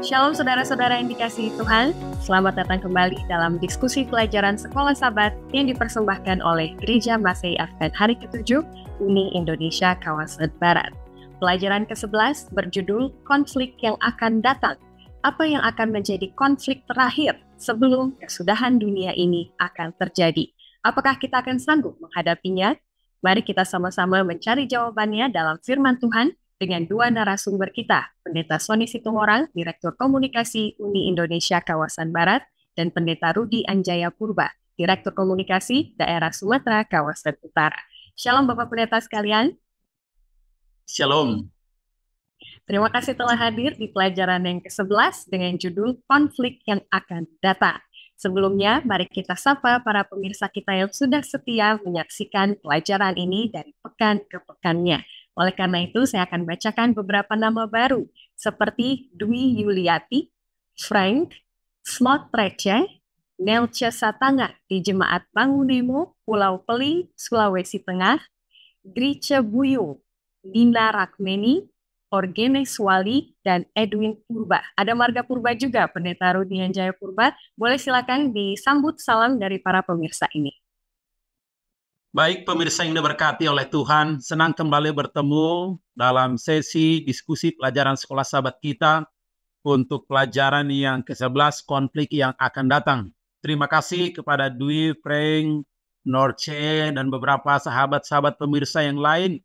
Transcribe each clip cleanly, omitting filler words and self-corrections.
Shalom saudara-saudara yang dikasihi Tuhan, selamat datang kembali dalam diskusi pelajaran Sekolah Sabat yang dipersembahkan oleh Gereja Masehi Advent Hari ke-7 Uni Indonesia Kawasan Barat. Pelajaran ke-11 berjudul Konflik yang akan datang. Apa yang akan menjadi konflik terakhir sebelum kesudahan dunia ini akan terjadi? Apakah kita akan sanggup menghadapinya? Mari kita sama-sama mencari jawabannya dalam firman Tuhan dengan dua narasumber kita, Pendeta Sony Situmorang, Direktur Komunikasi Uni Indonesia Kawasan Barat, dan Pendeta Rudi Anjaya Purba, Direktur Komunikasi Daerah Sumatera Kawasan Utara. Shalom Bapak Pendeta sekalian. Shalom. Terima kasih telah hadir di pelajaran yang ke-11 dengan judul Konflik yang akan datang. Sebelumnya, mari kita sapa para pemirsa kita yang sudah setia menyaksikan pelajaran ini dari pekan ke pekannya. Oleh karena itu, saya akan bacakan beberapa nama baru, seperti Dwi Yuliati, Frank, Slot Receh, Nelce Satanga di Jemaat Bangunemo, Pulau Peli, Sulawesi Tengah, Grice Buyu, Dinda Rakmeni, Orgenes Wali, dan Edwin Purba. Ada marga Purba juga, Pendeta Rudi Anjaya Purba. Boleh silakan disambut salam dari para pemirsa ini. Baik pemirsa yang diberkati oleh Tuhan, senang kembali bertemu dalam sesi diskusi pelajaran Sekolah Sabat kita untuk pelajaran yang ke-11, konflik yang akan datang. Terima kasih kepada Dwi, Frank, Norce, dan beberapa sahabat-sahabat pemirsa yang lain.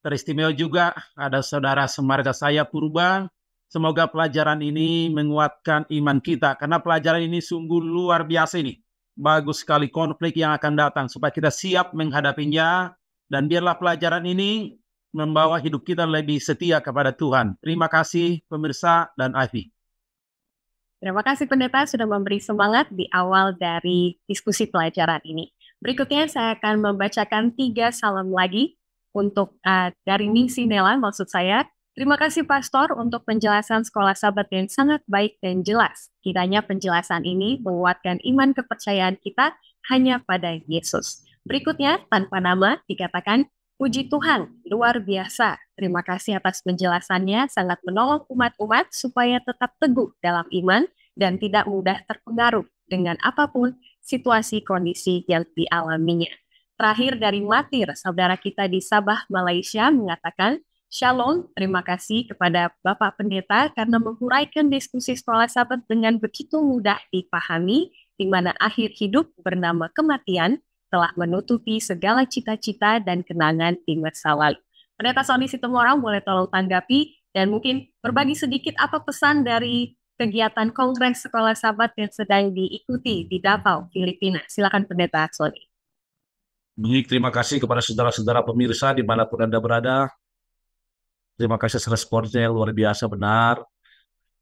Teristimewa juga ada saudara semarga saya Purba. Semoga pelajaran ini menguatkan iman kita, karena pelajaran ini sungguh luar biasa ini. Bagus sekali konflik yang akan datang, supaya kita siap menghadapinya, dan biarlah pelajaran ini membawa hidup kita lebih setia kepada Tuhan. Terima kasih pemirsa dan Ivy. Terima kasih Pendeta sudah memberi semangat di awal dari diskusi pelajaran ini. Berikutnya saya akan membacakan 3 salam lagi untuk dari Ningsi Nela, maksud saya. Terima kasih Pastor untuk penjelasan Sekolah Sabat yang sangat baik dan jelas. Kiranya penjelasan ini menguatkan iman kepercayaan kita hanya pada Yesus. Berikutnya, tanpa nama dikatakan, puji Tuhan, luar biasa. Terima kasih atas penjelasannya, sangat menolong umat-umat supaya tetap teguh dalam iman dan tidak mudah terpengaruh dengan apapun situasi kondisi yang dialaminya. Terakhir dari Matir, saudara kita di Sabah, Malaysia, mengatakan, Shalom, terima kasih kepada Bapak Pendeta karena menguraikan diskusi Sekolah Sabat dengan begitu mudah dipahami, di mana akhir hidup bernama kematian telah menutupi segala cita-cita dan kenangan di masa lalu. Pendeta Sony Situmorang boleh tolong tanggapi dan mungkin berbagi sedikit apa pesan dari kegiatan Kongres Sekolah Sabat yang sedang diikuti di Davao, Filipina. Silakan Pendeta Sony. Baik, terima kasih kepada saudara-saudara pemirsa dimanapun Anda berada. Terima kasih atas responnya yang luar biasa, benar.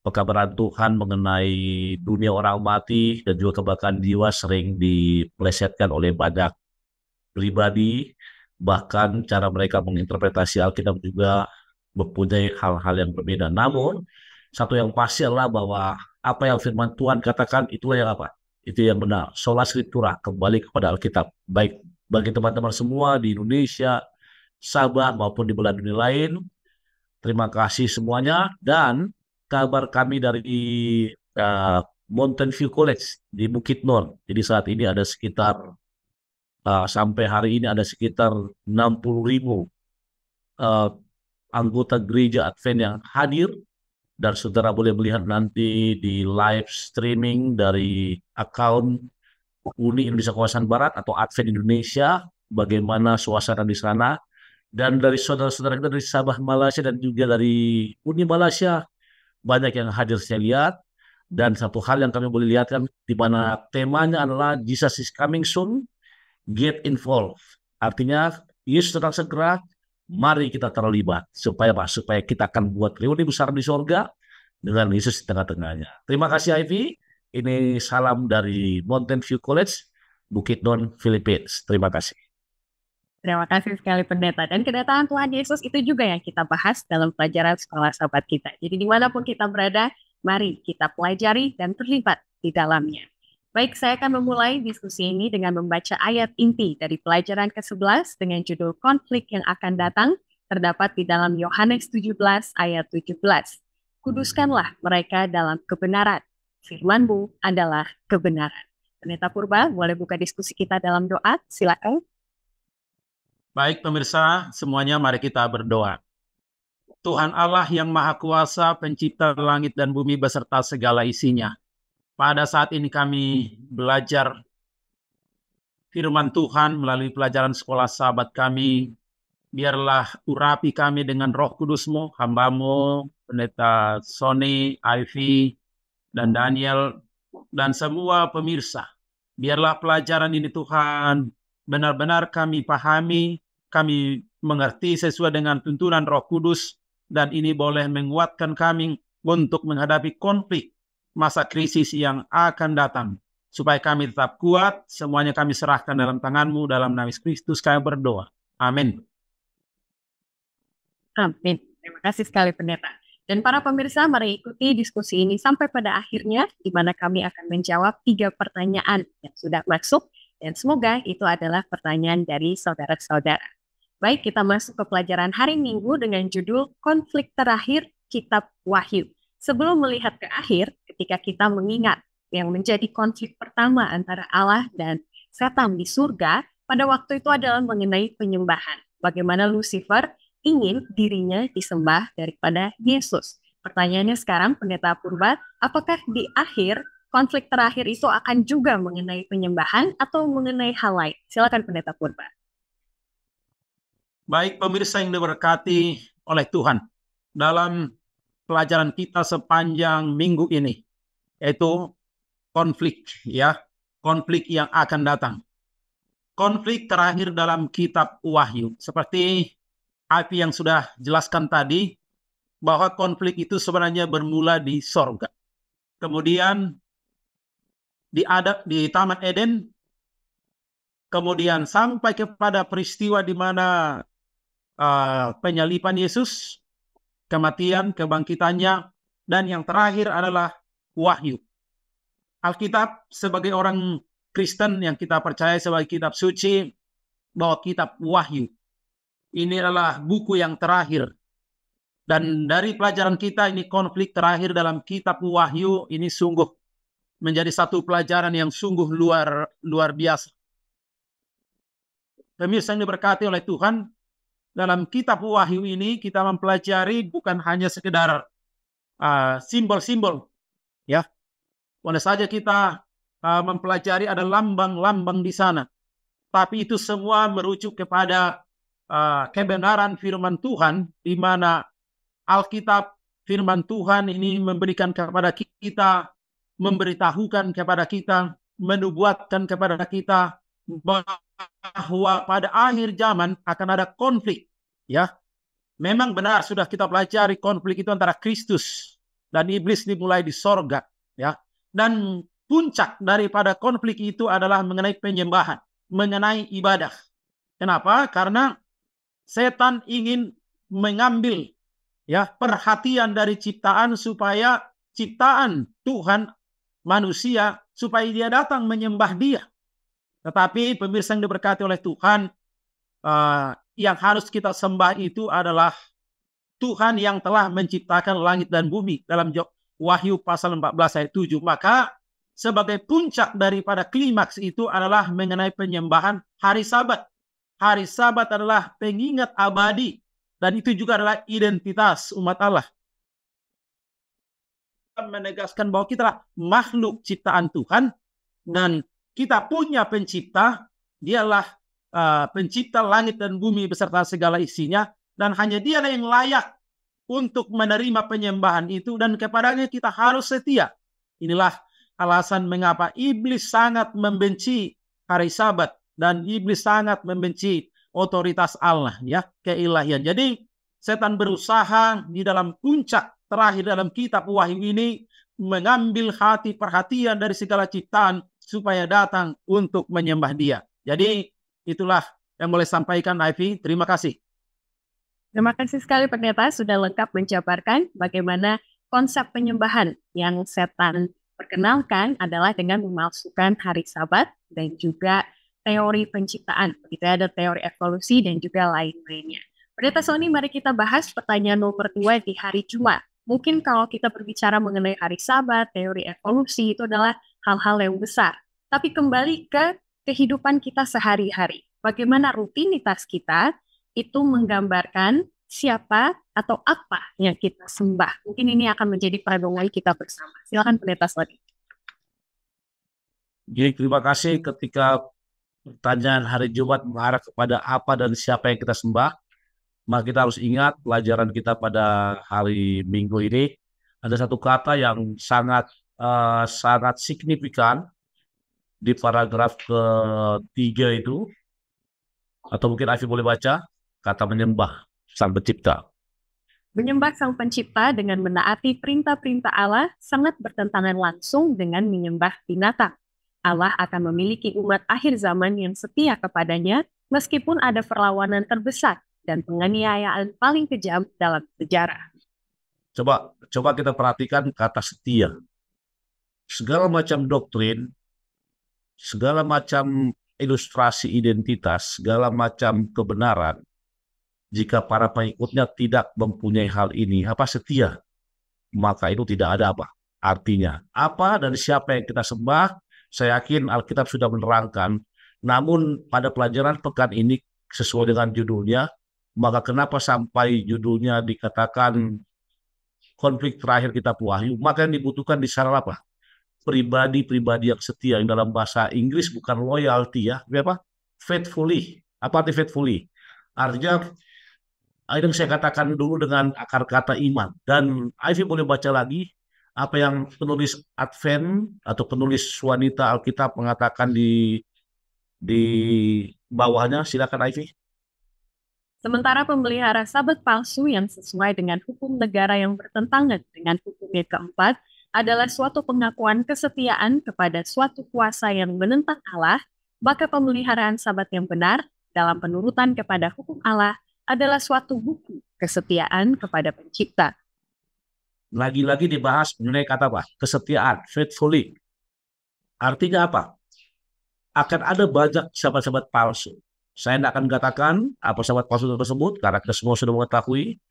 Pekabaran Tuhan mengenai dunia orang mati dan juga kebakaran jiwa sering dipelesetkan oleh banyak pribadi. Bahkan cara mereka menginterpretasi Alkitab juga mempunyai hal-hal yang berbeda. Namun, satu yang pasti adalah bahwa apa yang firman Tuhan katakan itulah yang apa? Itu yang benar. Sola Scriptura, kembali kepada Alkitab. Baik bagi teman-teman semua di Indonesia, Sabah maupun di belahan dunia lain, terima kasih semuanya. Dan kabar kami dari Mountain View College di Bukidnon. Jadi saat ini ada sekitar, sampai hari ini ada sekitar 60.000 anggota gereja Advent yang hadir. Dan saudara boleh melihat nanti di live streaming dari akun Uni Indonesia Kawasan Barat atau Advent Indonesia, bagaimana suasana di sana. Dan dari saudara-saudara kita dari Sabah Malaysia dan juga dari Uni Malaysia, banyak yang hadir saya lihat. Dan satu hal yang kami boleh lihat kan, di mana temanya adalah Jesus is coming soon, get involved. Artinya, Yesus sedang segera, mari kita terlibat. Supaya apa? Supaya kita akan buat reuni besar di sorga dengan Yesus di tengah-tengahnya. Terima kasih Ivy. Ini salam dari Mountain View College, Bukidnon, Philippines. Terima kasih. Terima kasih sekali Pendeta. Dan kedatangan Tuhan Yesus itu juga yang kita bahas dalam pelajaran Sekolah Sabat kita. Jadi dimanapun kita berada, mari kita pelajari dan terlibat di dalamnya. Baik, saya akan memulai diskusi ini dengan membaca ayat inti dari pelajaran ke-11 dengan judul Konflik yang akan datang, terdapat di dalam Yohanes 17 ayat 17. kuduskanlah mereka dalam kebenaran. Firman-Mu adalah kebenaran. Pendeta Purba, boleh buka diskusi kita dalam doa? Silakan. Baik pemirsa, semuanya mari kita berdoa. Tuhan Allah yang Maha Kuasa, pencipta langit dan bumi beserta segala isinya. Pada saat ini kami belajar firman Tuhan melalui pelajaran sekolah sahabat kami. Biarlah urapi kami dengan Roh Kudus-Mu, hamba-Mu, Pendeta Sony, Ivy, dan Daniel, dan semua pemirsa. Biarlah pelajaran ini Tuhan benar-benar kami pahami, kami mengerti sesuai dengan tuntunan Roh Kudus, dan ini boleh menguatkan kami untuk menghadapi konflik masa krisis yang akan datang. Supaya kami tetap kuat, semuanya kami serahkan dalam tangan-Mu, dalam nama Yesus Kristus kami berdoa. Amin. Amin. Terima kasih sekali Pendeta. Dan para pemirsa, mari ikuti diskusi ini sampai pada akhirnya, di mana kami akan menjawab 3 pertanyaan yang sudah masuk, dan semoga itu adalah pertanyaan dari saudara-saudara. Baik, kita masuk ke pelajaran hari Minggu dengan judul Konflik Terakhir Kitab Wahyu. Sebelum melihat ke akhir, ketika kita mengingat yang menjadi konflik pertama antara Allah dan setan di surga, pada waktu itu adalah mengenai penyembahan. Bagaimana Lucifer ingin dirinya disembah daripada Yesus. Pertanyaannya sekarang, Pendeta Purba, apakah di akhir konflik terakhir itu akan juga mengenai penyembahan atau mengenai hal lain? Silakan Pendeta Purba. Baik pemirsa yang diberkati oleh Tuhan, dalam pelajaran kita sepanjang minggu ini, yaitu konflik yang akan datang. Konflik terakhir dalam kitab Wahyu. Seperti Api yang sudah jelaskan tadi, bahwa konflik itu sebenarnya bermula di sorga. Kemudian di Taman Eden, kemudian sampai kepada peristiwa di mana penyaliban Yesus, kematian, kebangkitannya, dan yang terakhir adalah Wahyu. Alkitab sebagai orang Kristen yang kita percaya sebagai kitab suci, bahwa kitab Wahyu ini adalah buku yang terakhir. Dan dari pelajaran kita ini, konflik terakhir dalam kitab Wahyu ini sungguh menjadi satu pelajaran yang sungguh luar biasa. Pemirsa yang diberkati oleh Tuhan, dalam kitab Wahyu ini kita mempelajari bukan hanya sekedar simbol-simbol, ya. Boleh saja kita mempelajari ada lambang-lambang di sana, tapi itu semua merujuk kepada kebenaran firman Tuhan, di mana Alkitab firman Tuhan ini memberikan kepada kita, memberitahukan kepada kita, menubuatkan kepada kita bahwa pada akhir zaman akan ada konflik, ya. Memang benar sudah kita pelajari konflik itu antara Kristus dan iblis dimulai di sorga, ya. Dan puncak daripada konflik itu adalah mengenai penyembahan, mengenai ibadah. Kenapa? Karena setan ingin mengambil, ya, perhatian dari ciptaan, supaya ciptaan Tuhan manusia, supaya dia datang menyembah dia. Tetapi pemirsa yang diberkati oleh Tuhan, yang harus kita sembah itu adalah Tuhan yang telah menciptakan langit dan bumi, dalam Wahyu pasal 14 ayat 7. Maka sebagai puncak daripada klimaks itu adalah mengenai penyembahan hari Sabat. Hari Sabat adalah pengingat abadi, dan itu juga adalah identitas umat Allah. Menegaskan bahwa kita adalah makhluk ciptaan Tuhan, dan kita punya pencipta. Dialah pencipta langit dan bumi beserta segala isinya, dan hanya Dialah yang layak untuk menerima penyembahan itu, dan kepadanya kita harus setia. Inilah alasan mengapa iblis sangat membenci hari Sabat, dan iblis sangat membenci otoritas Allah, ya, keilahian. Jadi setan berusaha di dalam puncak terakhir dalam kitab Wahyu ini mengambil hati perhatian dari segala ciptaan supaya datang untuk menyembah Dia. Jadi itulah yang boleh sampaikan, Ivy. Terima kasih. Terima kasih sekali Pendeta sudah lengkap menjabarkan bagaimana konsep penyembahan yang setan perkenalkan adalah dengan memalsukan hari Sabat dan juga teori penciptaan. Begitu, ada teori evolusi dan juga lain-lainnya. Pendeta Sony, mari kita bahas pertanyaan nomor 2 di hari Jumat. Mungkin kalau kita berbicara mengenai hari Sabat, teori evolusi, itu adalah hal-hal yang besar. Tapi kembali ke kehidupan kita sehari-hari. Bagaimana rutinitas kita itu menggambarkan siapa atau apa yang kita sembah. Mungkin ini akan menjadi perenungan kita bersama. Silakan Pendeta Sodi. Jadi terima kasih ketika pertanyaan hari Jumat mengarah kepada apa dan siapa yang kita sembah. Maka kita harus ingat pelajaran kita pada hari Minggu ini ada satu kata yang sangat signifikan di paragraf ketiga itu, atau mungkin Afi boleh baca, kata menyembah Sang Pencipta. Menyembah Sang Pencipta dengan menaati perintah-perintah Allah sangat bertentangan langsung dengan menyembah binatang. Allah akan memiliki umat akhir zaman yang setia kepadanya meskipun ada perlawanan terbesar dan penganiayaan paling kejam dalam sejarah. Coba kita perhatikan kata setia. Segala macam doktrin, segala macam ilustrasi identitas, segala macam kebenaran, jika para pengikutnya tidak mempunyai hal ini, apa setia, maka itu tidak ada apa artinya. Apa dan siapa yang kita sembah, saya yakin Alkitab sudah menerangkan. Namun pada pelajaran pekan ini sesuai dengan judulnya, maka kenapa sampai judulnya dikatakan konflik terakhir kitab Wahyu? Maka yang dibutuhkan di sana apa? Pribadi-pribadi yang setia, yang dalam bahasa Inggris bukan loyalty ya, apa? Faithfully. Apa arti faithfully? Artinya yang saya katakan dulu dengan akar kata iman. Dan Ivy boleh baca lagi apa yang penulis Advent atau penulis wanita Alkitab mengatakan di bawahnya. Silakan Ivy. Sementara pemelihara sabat palsu yang sesuai dengan hukum negara yang bertentangan dengan hukum yang keempat adalah suatu pengakuan kesetiaan kepada suatu kuasa yang menentang Allah, maka pemeliharaan sabat yang benar dalam penurutan kepada hukum Allah adalah suatu bukti kesetiaan kepada Pencipta. Lagi-lagi dibahas mengenai kata apa? Kesetiaan, faithfully. Artinya apa? Akan ada banyak sahabat-sahabat palsu. Saya tidak akan katakan apa sahabat palsu tersebut, karena kita semua sudah mengetahui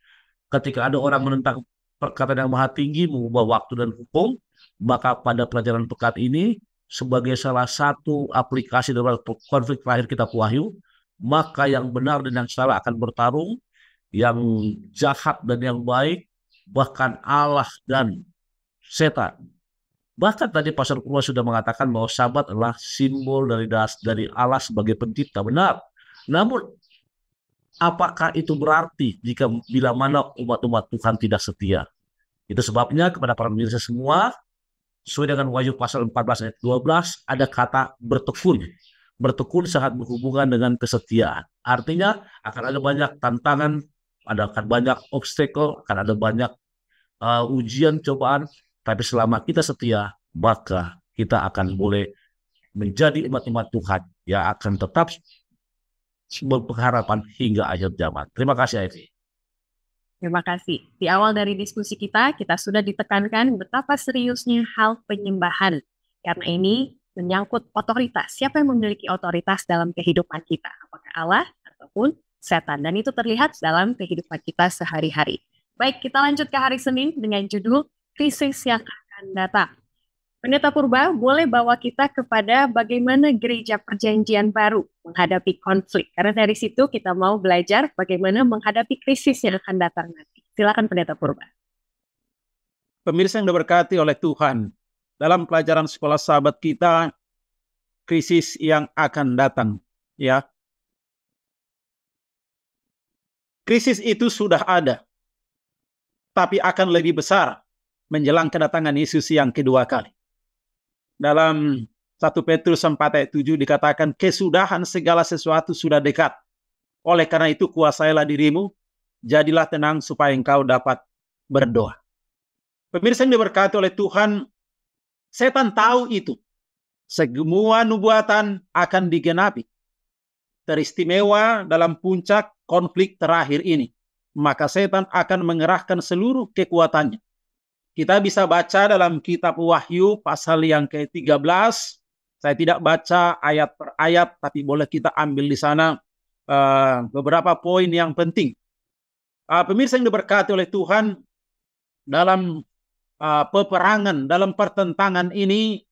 ketika ada orang menentang perkataan yang maha tinggi, mengubah waktu dan hukum, maka pada pelajaran pekan ini, sebagai salah satu aplikasi dalam konflik terakhir kitab Wahyu, maka yang benar dan yang salah akan bertarung, yang jahat dan yang baik, bahkan Allah dan setan. Bahkan tadi Pastor Purwa sudah mengatakan bahwa sabat adalah simbol dari Allah sebagai pencipta, benar. Namun, apakah itu berarti bila mana umat-umat Tuhan tidak setia? Itu sebabnya kepada para pemirsa semua, sesuai dengan Wahyu pasal 14 ayat 12, ada kata bertekun. Bertekun sangat berhubungan dengan kesetiaan. Artinya akan ada banyak tantangan, akan banyak obstacle, akan ada banyak ujian, cobaan, tapi selama kita setia, maka kita akan boleh menjadi umat-umat Tuhan yang akan tetap berpengharapan hingga akhir zaman. Terima kasih, Ivy. Terima kasih. Di awal dari diskusi kita sudah ditekankan betapa seriusnya hal penyembahan. Karena ini menyangkut otoritas. Siapa yang memiliki otoritas dalam kehidupan kita? Apakah Allah ataupun setan? Dan itu terlihat dalam kehidupan kita sehari-hari. Baik, kita lanjut ke hari Senin dengan judul Krisis yang akan datang. Pendeta Purba boleh bawa kita kepada bagaimana gereja perjanjian baru menghadapi konflik. Karena dari situ kita mau belajar bagaimana menghadapi krisis yang akan datang nanti. Silakan Pendeta Purba. Pemirsa yang diberkati oleh Tuhan, dalam pelajaran sekolah sahabat kita, krisis yang akan datang. Ya, krisis itu sudah ada, tapi akan lebih besar menjelang kedatangan Yesus yang kedua kali. Dalam 1 Petrus 4 ayat 7 dikatakan, kesudahan segala sesuatu sudah dekat. Oleh karena itu kuasailah dirimu, jadilah tenang supaya engkau dapat berdoa. Pemirsa yang diberkati oleh Tuhan, setan tahu itu. Semua nubuatan akan digenapi. Teristimewa dalam puncak konflik terakhir ini. Maka setan akan mengerahkan seluruh kekuatannya. Kita bisa baca dalam kitab Wahyu pasal yang ke-13. Saya tidak baca ayat per ayat, tapi boleh kita ambil di sana beberapa poin yang penting. Pemirsa yang diberkati oleh Tuhan, dalam peperangan, dalam pertentangan ini,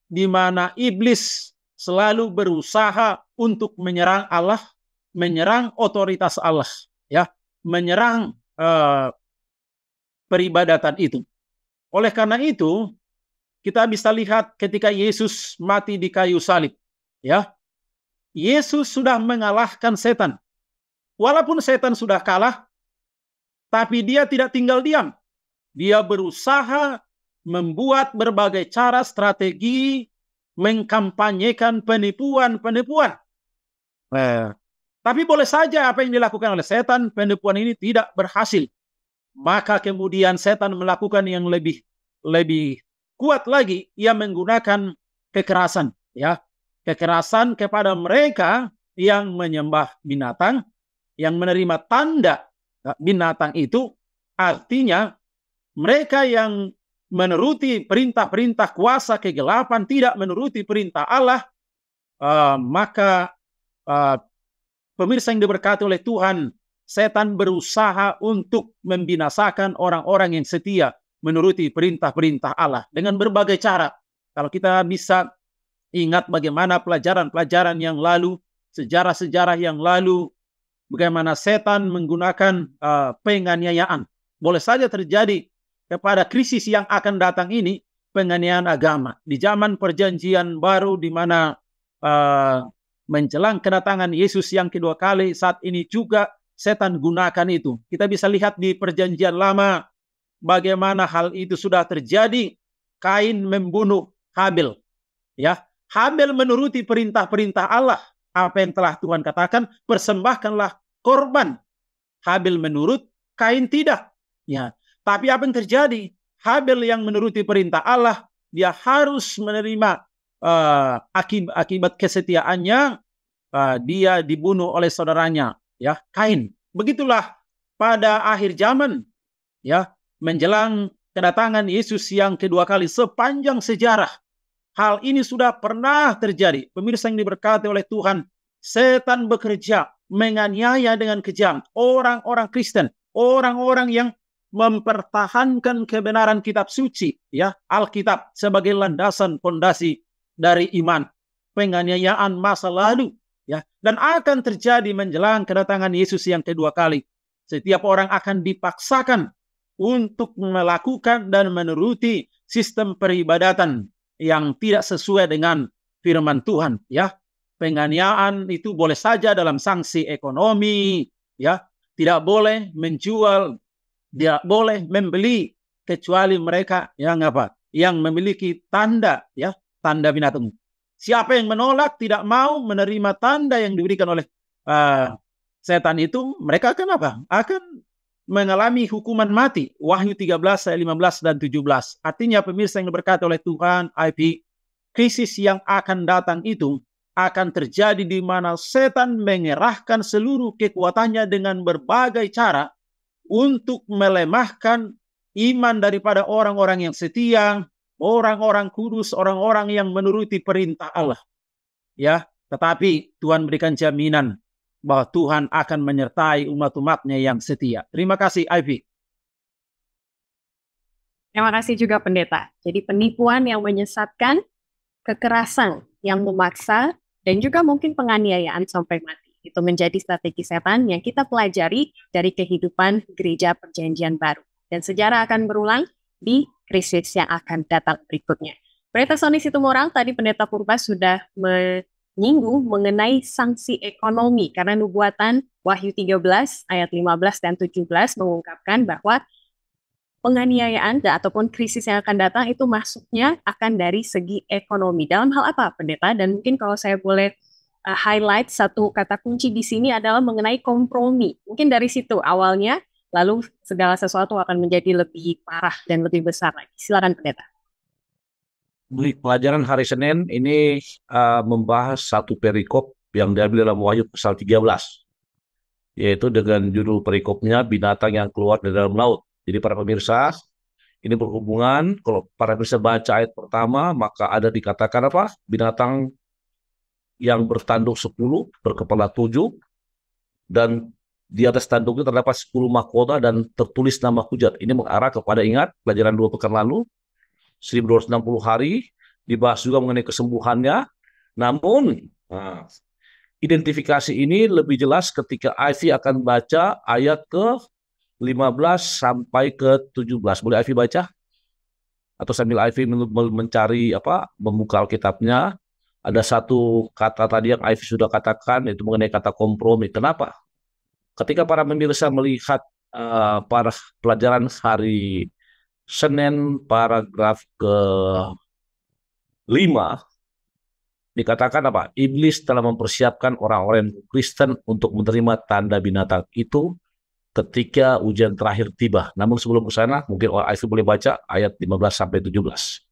di mana iblis selalu berusaha untuk menyerang Allah, menyerang otoritas Allah, ya, menyerang peribadatan itu. Oleh karena itu, kita bisa lihat ketika Yesus mati di kayu salib, ya, Yesus sudah mengalahkan setan. Walaupun setan sudah kalah, tapi dia tidak tinggal diam. Dia berusaha membuat berbagai cara strategi, mengkampanyekan penipuan-penipuan. Tapi boleh saja apa yang dilakukan oleh setan, penipuan ini tidak berhasil. Maka kemudian setan melakukan yang lebih kuat lagi. Ia menggunakan kekerasan, ya, kekerasan kepada mereka yang menyembah binatang, yang menerima tanda binatang itu. Artinya mereka yang menuruti perintah-perintah kuasa kegelapan, tidak menuruti perintah Allah, maka pemirsa yang diberkati oleh Tuhan, setan berusaha untuk membinasakan orang-orang yang setia menuruti perintah-perintah Allah dengan berbagai cara. Kalau kita bisa ingat bagaimana pelajaran-pelajaran yang lalu, sejarah-sejarah yang lalu, bagaimana setan menggunakan penganiayaan. Boleh saja terjadi kepada krisis yang akan datang ini, penganiayaan agama. Di zaman perjanjian baru, di mana menjelang kedatangan Yesus yang kedua kali, saat ini juga setan gunakan itu. Kita bisa lihat di perjanjian lama bagaimana hal itu sudah terjadi. Kain membunuh Habil, ya. Habil menuruti perintah-perintah Allah. Apa yang telah Tuhan katakan, persembahkanlah korban. Habil menurut, Kain tidak. Ya, tapi apa yang terjadi? Habil yang menuruti perintah Allah, dia harus menerima akibat kesetiaannya. Dia dibunuh oleh saudaranya, ya, Kain. Begitulah pada akhir zaman, ya, menjelang kedatangan Yesus yang kedua kali sepanjang sejarah. Hal ini sudah pernah terjadi. Pemirsa yang diberkati oleh Tuhan, setan bekerja menganiaya dengan kejam orang-orang Kristen, orang-orang yang mempertahankan kebenaran kitab suci, ya, Alkitab sebagai landasan fondasi dari iman. Penganiayaan masa lalu, ya, dan akan terjadi menjelang kedatangan Yesus yang kedua kali. Setiap orang akan dipaksakan untuk melakukan dan menuruti sistem peribadatan yang tidak sesuai dengan firman Tuhan, ya. Penganiayaan itu boleh saja dalam sanksi ekonomi, ya. Tidak boleh menjual, tidak boleh membeli kecuali mereka yang yang memiliki tanda, ya, tanda binatang. Siapa yang menolak, tidak mau menerima tanda yang diberikan oleh setan itu, mereka akan akan mengalami hukuman mati. Wahyu 13 ayat 15 dan 17. Artinya pemirsa yang diberkati oleh Tuhan, IP, krisis yang akan datang itu akan terjadi di mana setan mengerahkan seluruh kekuatannya dengan berbagai cara untuk melemahkan iman daripada orang-orang yang setia, orang-orang kudus, orang-orang yang menuruti perintah Allah. Ya, tetapi Tuhan berikan jaminan bahwa Tuhan akan menyertai umat-umatnya yang setia. Terima kasih, Ivy. Terima kasih juga, Pendeta. Jadi penipuan yang menyesatkan, kekerasan yang memaksa, dan juga mungkin penganiayaan sampai mati. Itu menjadi strategi setan yang kita pelajari dari kehidupan gereja perjanjian baru. Dan sejarah akan berulang di krisis yang akan datang berikutnya. Pendeta Sony Situmorang, tadi Pendeta Purba sudah menyinggung mengenai sanksi ekonomi karena nubuatan Wahyu 13 ayat 15 dan 17 mengungkapkan bahwa penganiayaan ataupun krisis yang akan datang itu masuknya akan dari segi ekonomi. Dalam hal apa, Pendeta? Dan mungkin kalau saya boleh highlight satu kata kunci di sini adalah mengenai kompromi. Mungkin dari situ awalnya, lalu segala sesuatu akan menjadi lebih parah dan lebih besar lagi. Silakan, Pendeta. Pelajaran hari Senin ini membahas satu perikop yang diambil dalam Wahyu pasal 13, yaitu dengan judul perikopnya binatang yang keluar dari dalam laut. Jadi para pemirsa, ini berhubungan, kalau para pemirsa baca ayat pertama, maka ada dikatakan apa? Binatang yang bertanduk 10, berkepala 7, dan Di atas tanduknya terdapat 10 mahkota dan tertulis nama hujat. Ini mengarah kepada, ingat, pelajaran 2 pekan lalu, 1260 hari, dibahas juga mengenai kesembuhannya. Namun, identifikasi ini lebih jelas ketika Ivy akan baca ayat ke 15 sampai ke 17. Boleh Ivy baca? Atau sambil Ivy mencari membuka Alkitabnya, ada satu kata tadi yang Ivy sudah katakan, yaitu mengenai kata kompromi. Kenapa? Ketika para pemirsa melihat para pelajaran hari Senin paragraf ke-5, dikatakan apa? Iblis telah mempersiapkan orang-orang Kristen untuk menerima tanda binatang itu ketika ujian terakhir tiba. Namun sebelum ke sana, mungkin Ivy boleh baca ayat 15 sampai 17.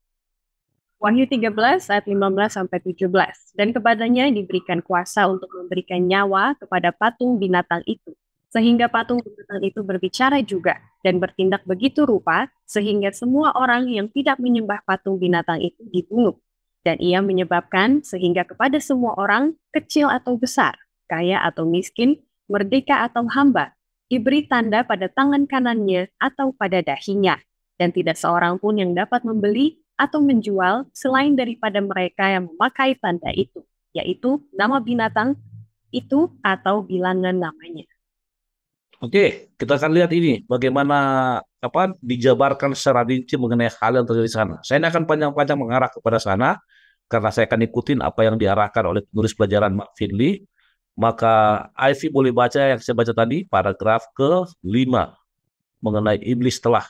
Wahyu 13 ayat 15 sampai 17. Dan kepadanya diberikan kuasa untuk memberikan nyawa kepada patung binatang itu, sehingga patung binatang itu berbicara juga dan bertindak begitu rupa sehingga semua orang yang tidak menyembah patung binatang itu dibunuh. Dan ia menyebabkan sehingga kepada semua orang, kecil atau besar, kaya atau miskin, merdeka atau hamba, diberi tanda pada tangan kanannya atau pada dahinya. Dan tidak seorang pun yang dapat membeli atau menjual selain daripada mereka yang memakai tanda itu, yaitu nama binatang itu atau bilangan namanya. Oke, kita akan lihat ini bagaimana dijabarkan secara rinci mengenai hal yang terjadi di sana. Saya akan panjang-panjang mengarah kepada sana karena saya akan ikutin apa yang diarahkan oleh penulis pelajaran Mark Finley. Maka Ivy boleh baca yang saya baca tadi, paragraf ke-5 mengenai iblis telah.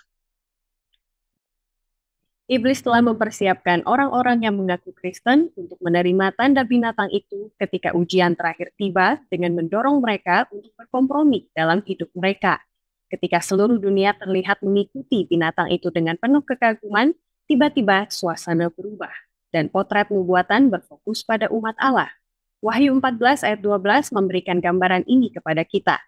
Iblis telah mempersiapkan orang-orang yang mengaku Kristen untuk menerima tanda binatang itu ketika ujian terakhir tiba dengan mendorong mereka untuk berkompromi dalam hidup mereka. Ketika seluruh dunia terlihat mengikuti binatang itu dengan penuh kekaguman, tiba-tiba suasana berubah dan potret nubuatan berfokus pada umat Allah. Wahyu 14 ayat 12 memberikan gambaran ini kepada kita.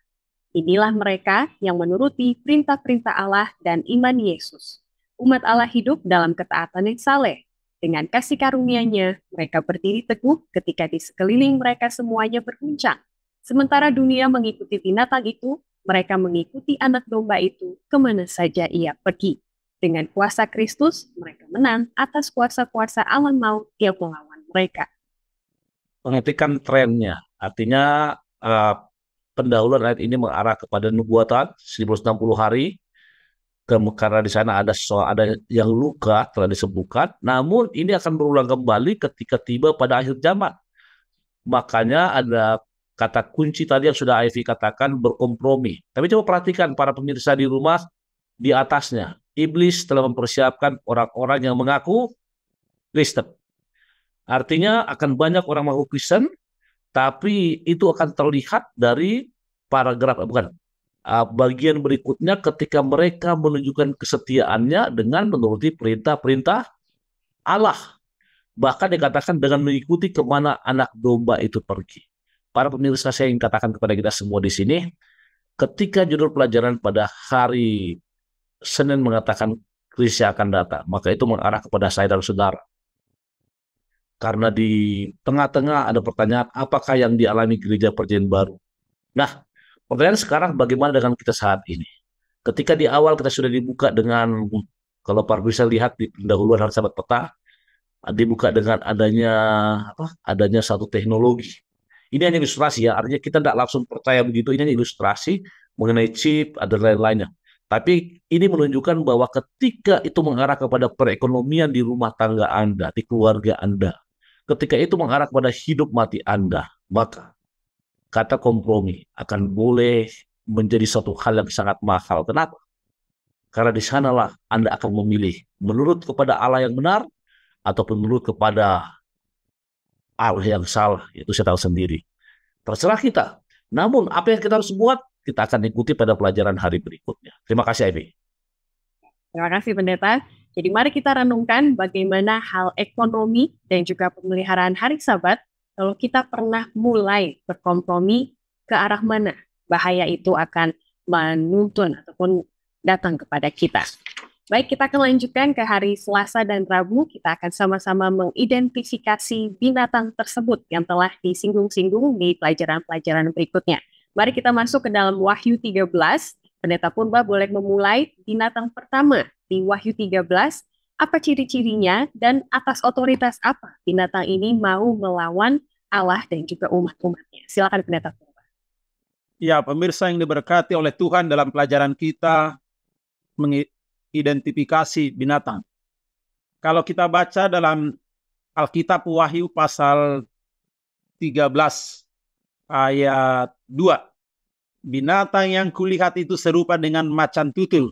Inilah mereka yang menuruti perintah-perintah Allah dan iman Yesus. Umat Allah hidup dalam ketaatan yang saleh. Dengan kasih karunia-Nya, mereka berdiri teguh ketika di sekeliling mereka semuanya berguncang. Sementara dunia mengikuti binatang itu, mereka mengikuti anak domba itu kemana saja ia pergi. Dengan kuasa Kristus, mereka menang atas kuasa-kuasa alam maut yang melawan mereka. Perhatikan trennya. Artinya pendahuluan ayat ini mengarah kepada nubuatan 1060 hari. Karena di sana ada yang luka telah disembuhkan, namun ini akan berulang kembali ketika tiba pada akhir zaman. Makanya ada kata kunci tadi yang sudah Ivy katakan, berkompromi. Tapi coba perhatikan para pemirsa di rumah, di atasnya iblis telah mempersiapkan orang-orang yang mengaku Kristen. Artinya akan banyak orang mengaku Kristen, tapi itu akan terlihat dari bagian berikutnya ketika mereka menunjukkan kesetiaannya dengan menuruti perintah-perintah Allah. Bahkan dikatakan dengan mengikuti kemana anak domba itu pergi. Para pemirsa, saya ingin katakan kepada kita semua di sini, ketika judul pelajaran pada hari Senin mengatakan Kristus akan datang, maka itu mengarah kepada saya dan saudara. Karena di tengah-tengah ada pertanyaan, apakah yang dialami gereja perjanjian baru? Nah, pertanyaan sekarang, bagaimana dengan kita saat ini? Ketika di awal kita sudah dibuka dengan, kalau Pak bisa lihat di pendahuluan hari Sabat Peta, dibuka dengan adanya satu teknologi. Ini hanya ilustrasi ya, artinya kita tidak langsung percaya begitu, ini hanya ilustrasi mengenai chip, ada lain-lainnya. Tapi ini menunjukkan bahwa ketika itu mengarah kepada perekonomian di rumah tangga Anda, di keluarga Anda, ketika itu mengarah kepada hidup mati Anda, maka kata kompromi akan boleh menjadi suatu hal yang sangat mahal. Kenapa? Karena di sanalah Anda akan memilih menurut kepada Allah yang benar ataupun menurut kepada Allah yang salah, yaitu saya tahu sendiri. Terserah kita. Namun apa yang kita harus buat, kita akan ikuti pada pelajaran hari berikutnya. Terima kasih, Ivy. Terima kasih, Pendeta. Jadi mari kita renungkan bagaimana hal ekonomi dan juga pemeliharaan hari Sabat kalau kita pernah mulai berkompromi ke arah mana bahaya itu akan menuntun ataupun datang kepada kita. Baik, kita akan lanjutkan ke hari Selasa dan Rabu. Kita akan sama-sama mengidentifikasi binatang tersebut yang telah disinggung-singgung di pelajaran-pelajaran berikutnya. Mari kita masuk ke dalam Wahyu 13. Pendeta Purba boleh memulai binatang pertama di Wahyu 13. Apa ciri-cirinya dan atas otoritas apa binatang ini mau melawan Allah dan juga umat-umatnya? Silakan Pendeta Purba. Ya, pemirsa yang diberkati oleh Tuhan, dalam pelajaran kita mengidentifikasi binatang. Kalau kita baca dalam Alkitab Wahyu pasal 13 ayat 2. Binatang yang kulihat itu serupa dengan macan tutul,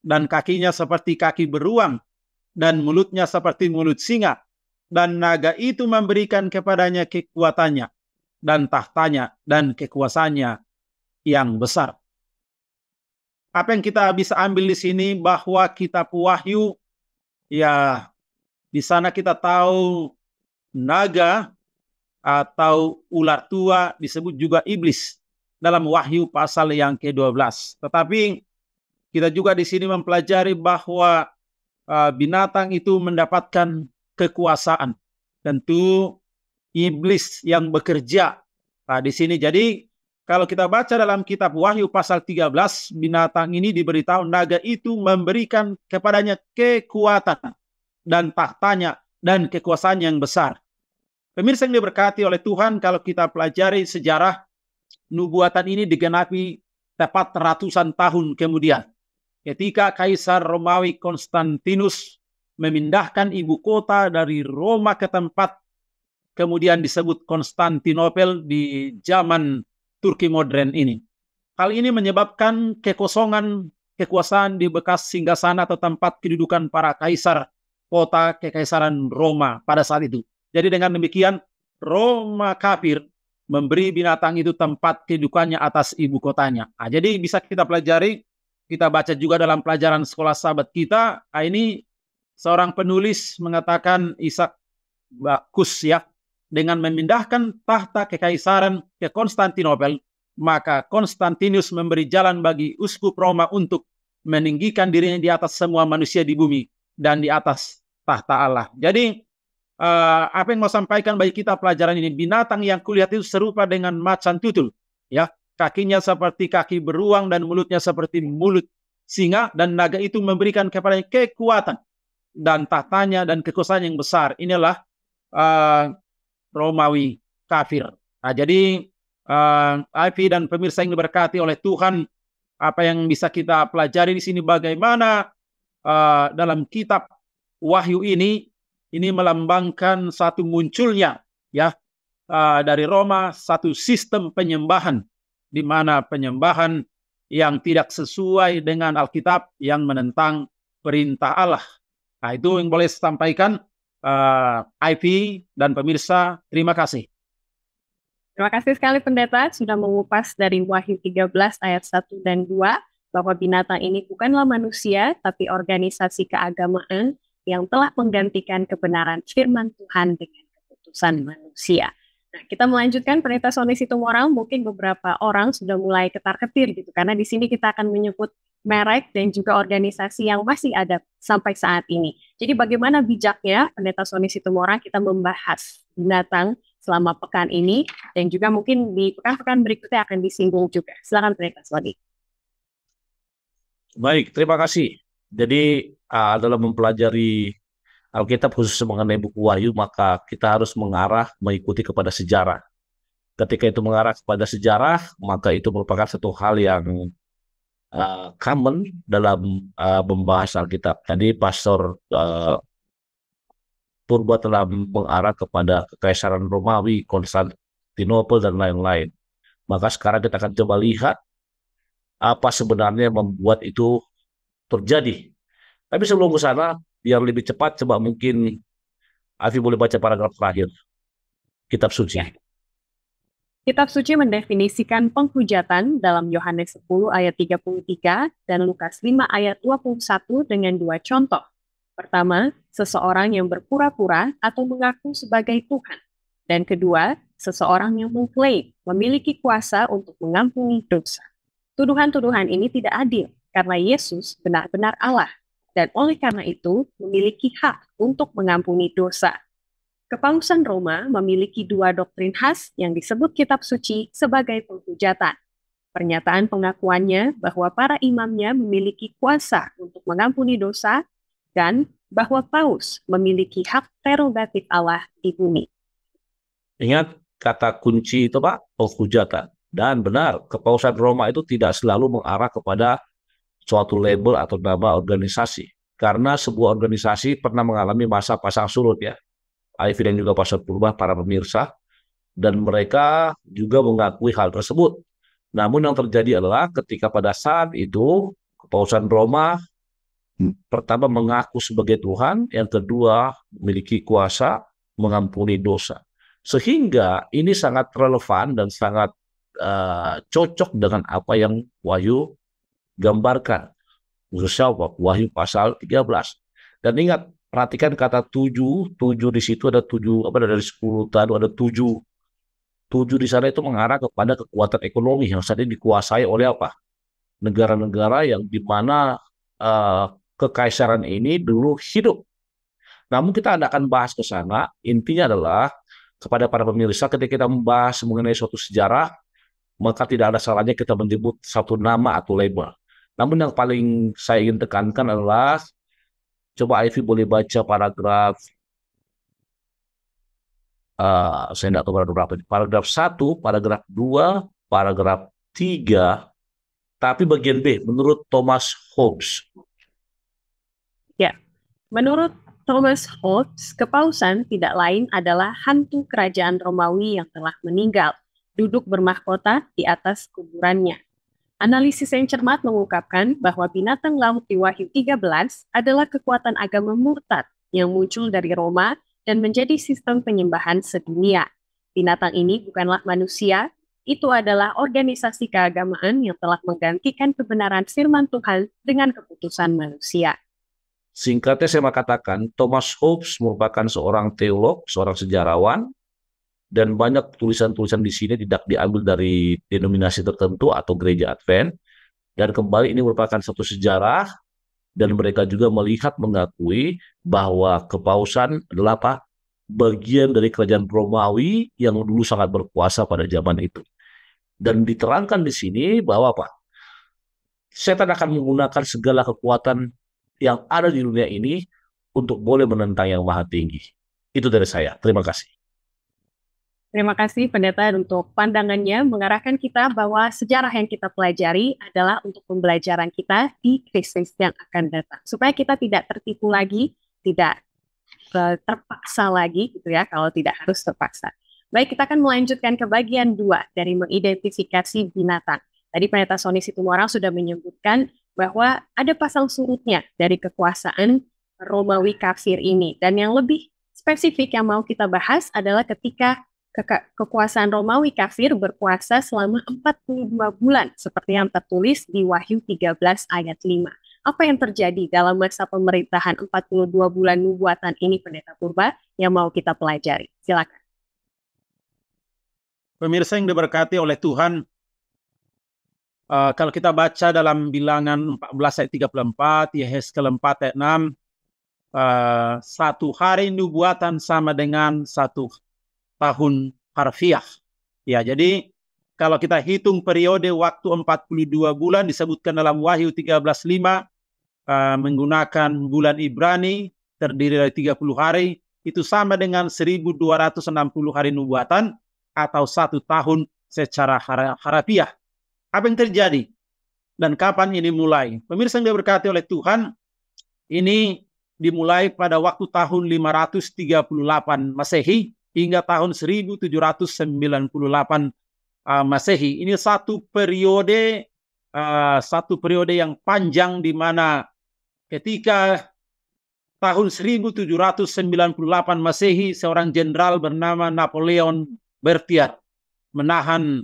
dan kakinya seperti kaki beruang, dan mulutnya seperti mulut singa. Dan naga itu memberikan kepadanya kekuatannya, dan tahtanya, dan kekuasaannya yang besar. Apa yang kita bisa ambil di sini, bahwa kitab Wahyu, ya, di sana kita tahu naga atau ular tua disebut juga iblis dalam Wahyu pasal yang ke-12. Tetapi kita juga di sini mempelajari bahwa binatang itu mendapatkan kekuasaan. Tentu iblis yang bekerja di sini. Jadi kalau kita baca dalam kitab Wahyu pasal 13, binatang ini diberitahu naga itu memberikan kepadanya kekuatan dan tahtanya dan kekuasaan yang besar. Pemirsa yang diberkati oleh Tuhan, kalau kita pelajari sejarah, nubuatan ini digenapi tepat ratusan tahun kemudian, ketika Kaisar Romawi Konstantinus memindahkan ibu kota dari Roma ke tempat kemudian disebut Konstantinopel di zaman Turki modern ini. Hal ini menyebabkan kekosongan kekuasaan di bekas singgasana atau tempat kedudukan para kaisar kota Kekaisaran Roma pada saat itu. Jadi dengan demikian, Roma kafir memberi binatang itu tempat kedudukannya atas ibu kotanya. Jadi bisa kita pelajari, kita baca juga dalam pelajaran sekolah sahabat kita. Ini seorang penulis mengatakan Ishak Bakus, ya, dengan memindahkan tahta kekaisaran ke Konstantinopel, maka Konstantinus memberi jalan bagi uskup Roma untuk meninggikan dirinya di atas semua manusia di bumi dan di atas tahta Allah. Jadi apa yang mau sampaikan bagi kita pelajaran ini, binatang yang kulihat itu serupa dengan macan tutul, ya, kakinya seperti kaki beruang dan mulutnya seperti mulut singa, dan naga itu memberikan kepadanya kekuatan dan tahtanya dan kekuasaan yang besar. Inilah Romawi kafir. Jadi Ivy dan pemirsa yang diberkati oleh Tuhan, apa yang bisa kita pelajari di sini, bagaimana dalam kitab Wahyu ini melambangkan satu munculnya, ya, dari Roma satu sistem penyembahan, di mana penyembahan yang tidak sesuai dengan Alkitab, yang menentang perintah Allah. Itu yang boleh saya sampaikan. Ivy dan pemirsa, terima kasih. Terima kasih sekali Pendeta sudah mengupas dari Wahyu 13 ayat 1 dan 2 bahwa binatang ini bukanlah manusia tapi organisasi keagamaan yang telah menggantikan kebenaran firman Tuhan dengan keputusan manusia. Nah, kita melanjutkan Pendeta Sony Situmorang. Mungkin beberapa orang sudah mulai ketar-ketir gitu, karena di sini kita akan menyebut merek dan juga organisasi yang masih ada sampai saat ini. Jadi bagaimana bijaknya Pendeta Sony Situmorang kita membahas binatang selama pekan ini, dan juga mungkin di pekan-pekan berikutnya akan disinggung juga. Silakan Pendeta Sony. Baik, terima kasih. Jadi dalam mempelajari Alkitab khusus mengenai buku Wahyu, maka kita harus mengarah mengikuti kepada sejarah. Ketika itu mengarah kepada sejarah, maka itu merupakan satu hal yang common dalam membahas Alkitab. Jadi Pastor Purba telah mengarah kepada Kekaisaran Romawi, Konstantinopel, dan lain-lain. Maka sekarang kita akan coba lihat apa sebenarnya membuat itu terjadi. Tapi sebelum ke sana, biar lebih cepat, coba mungkin Afi boleh baca paragraf terakhir Kitab Suci. Kitab Suci mendefinisikan penghujatan dalam Yohanes 10 ayat 33 dan Lukas 5 ayat 21 dengan dua contoh. Pertama, seseorang yang berpura-pura atau mengaku sebagai Tuhan. Dan kedua, seseorang yang mengklaim memiliki kuasa untuk mengampuni dosa. Tuduhan-tuduhan ini tidak adil karena Yesus benar-benar Allah, dan oleh karena itu memiliki hak untuk mengampuni dosa. Kepausan Roma memiliki dua doktrin khas yang disebut Kitab Suci sebagai penghujatan. Pernyataan pengakuannya bahwa para imamnya memiliki kuasa untuk mengampuni dosa dan bahwa paus memiliki hak prerogatif Allah di bumi. Ingat kata kunci itu Pak, penghujatan. Dan benar, kepausan Roma itu tidak selalu mengarah kepada suatu label atau nama organisasi. Karena sebuah organisasi pernah mengalami masa pasang surut ya. Ivy dan juga Pastor Purba, para pemirsa. Dan mereka juga mengakui hal tersebut. Namun yang terjadi adalah ketika pada saat itu kepausan Roma pertama mengaku sebagai Tuhan, yang kedua memiliki kuasa mengampuni dosa. Sehingga ini sangat relevan dan sangat cocok dengan apa yang Wahyu gambarkan. Khususnya Wahyu pasal 13. Dan ingat, perhatikan kata 7 di situ ada 7, dari 10 tadi ada 7. 7 di sana itu mengarah kepada kekuatan ekonomi yang saat ini dikuasai oleh apa? Negara-negara yang di mana kekaisaran ini dulu hidup. Namun kita tidak akan bahas ke sana. Intinya adalah kepada para pemirsa, ketika kita membahas mengenai suatu sejarah, maka tidak ada salahnya kita menyebut satu nama atau label. Namun yang paling saya ingin tekankan adalah, coba Ivy boleh baca paragraf, saya tidak tahu paragraf 1, paragraf 2, paragraf 3, tapi bagian B, menurut Thomas Hobbes. Ya, menurut Thomas Hobbes, kepausan tidak lain adalah hantu kerajaan Romawi yang telah meninggal, duduk bermahkota di atas kuburannya. Analisis yang cermat mengungkapkan bahwa binatang laut di Wahyu 13 adalah kekuatan agama murtad yang muncul dari Roma dan menjadi sistem penyembahan sedunia. Binatang ini bukanlah manusia, itu adalah organisasi keagamaan yang telah menggantikan kebenaran firman Tuhan dengan keputusan manusia. Singkatnya saya mau katakan, Thomas Hobbes merupakan seorang teolog, seorang sejarawan, dan banyak tulisan-tulisan di sini tidak diambil dari denominasi tertentu atau gereja Advent. Dan kembali ini merupakan satu sejarah, dan mereka juga mengakui bahwa kepausan adalah apa? Bagian dari kerajaan Romawi yang dulu sangat berkuasa pada zaman itu. Dan diterangkan di sini bahwa apa? Setan akan menggunakan segala kekuatan yang ada di dunia ini untuk boleh menentang yang maha tinggi. Itu dari saya. Terima kasih. Terima kasih Pendeta untuk pandangannya mengarahkan kita bahwa sejarah yang kita pelajari adalah untuk pembelajaran kita di Kristus yang akan datang. Supaya kita tidak tertipu lagi, tidak terpaksa lagi gitu ya, kalau tidak harus terpaksa. Baik, kita akan melanjutkan ke bagian 2 dari mengidentifikasi binatang. Tadi Pendeta Sony Situmorang sudah menyebutkan bahwa ada pasang surutnya dari kekuasaan Romawi kafir ini. Dan yang lebih spesifik yang mau kita bahas adalah ketika kekuasaan Romawi kafir berkuasa selama 42 bulan, seperti yang tertulis di Wahyu 13 ayat 5. Apa yang terjadi dalam masa pemerintahan 42 bulan nubuatan ini, Pendeta Purba, yang mau kita pelajari? Silakan. Pemirsa yang diberkati oleh Tuhan, kalau kita baca dalam Bilangan 14 ayat 34, Yehezkel 4 ayat 6, satu hari nubuatan sama dengan satu tahun harfiah. Ya, jadi kalau kita hitung periode waktu 42 bulan disebutkan dalam Wahyu 13:5 menggunakan bulan Ibrani terdiri dari 30 hari, itu sama dengan 1260 hari nubuatan atau 1 tahun secara harfiah. Apa yang terjadi? Dan kapan ini mulai? Pemirsa yang diberkati oleh Tuhan, ini dimulai pada waktu tahun 538 Masehi hingga tahun 1798 Masehi. Ini satu periode yang panjang di mana ketika tahun 1798 Masehi seorang jenderal bernama Napoleon Berthier menahan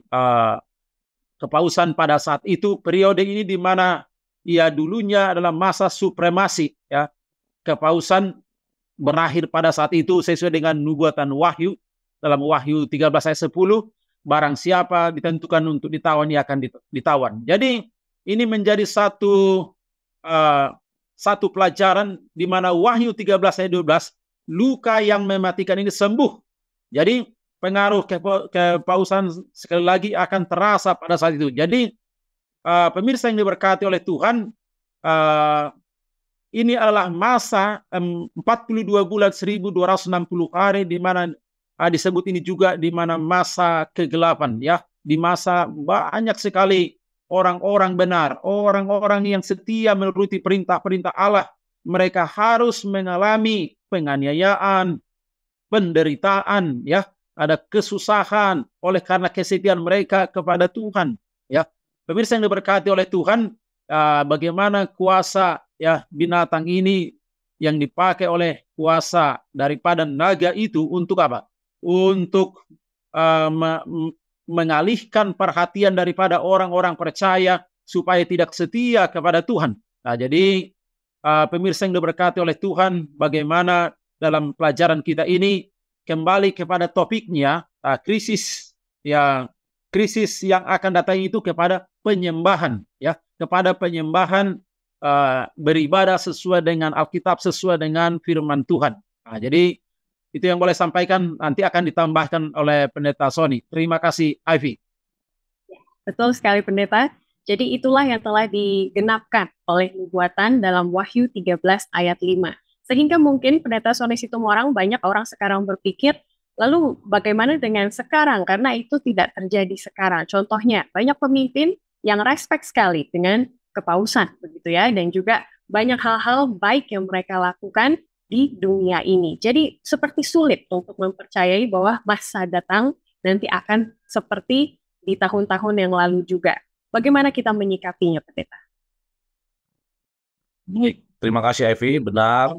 kepausan pada saat itu. Periode ini di mana ia dulunya adalah masa supremasi, ya. Kepausan berakhir pada saat itu sesuai dengan nubuatan Wahyu dalam Wahyu 13 ayat 10, barang siapa ditentukan untuk ditawan ia akan ditawan. Jadi ini menjadi satu pelajaran di mana Wahyu 13 ayat 12, luka yang mematikan ini sembuh. Jadi pengaruh kepausan sekali lagi akan terasa pada saat itu. Jadi pemirsa yang diberkati oleh Tuhan, ini adalah masa 42 bulan 1260 hari, di mana disebut ini juga di mana masa kegelapan, ya, di masa banyak sekali orang-orang benar, orang-orang yang setia menuruti perintah-perintah Allah, mereka harus mengalami penganiayaan, penderitaan, ya, ada kesusahan oleh karena kesetiaan mereka kepada Tuhan, ya. Pemirsa yang diberkati oleh Tuhan, bagaimana kuasa, ya, binatang ini yang dipakai oleh kuasa daripada naga itu untuk apa? Untuk mengalihkan perhatian daripada orang-orang percaya supaya tidak setia kepada Tuhan. Nah, jadi pemirsa yang diberkati oleh Tuhan, bagaimana dalam pelajaran kita ini kembali kepada topiknya, krisis yang akan datang itu kepada penyembahan, ya, kepada penyembahan, beribadah sesuai dengan Alkitab, sesuai dengan firman Tuhan. Nah, jadi itu yang boleh sampaikan, nanti akan ditambahkan oleh Pendeta Sony. Terima kasih, Ivy. Betul sekali, Pendeta. Jadi itulah yang telah digenapkan oleh nubuatan dalam Wahyu 13 ayat 5. Sehingga mungkin Pendeta Sony Situmorang, banyak orang sekarang berpikir, lalu bagaimana dengan sekarang? Karena itu tidak terjadi sekarang. Contohnya, banyak pemimpin yang respect sekali dengan kepausan, begitu ya, dan juga banyak hal-hal baik yang mereka lakukan di dunia ini. Jadi seperti sulit untuk mempercayai bahwa masa datang nanti akan seperti di tahun-tahun yang lalu juga. Bagaimana kita menyikapinya, Pendeta? Baik, terima kasih Ivy. Benar,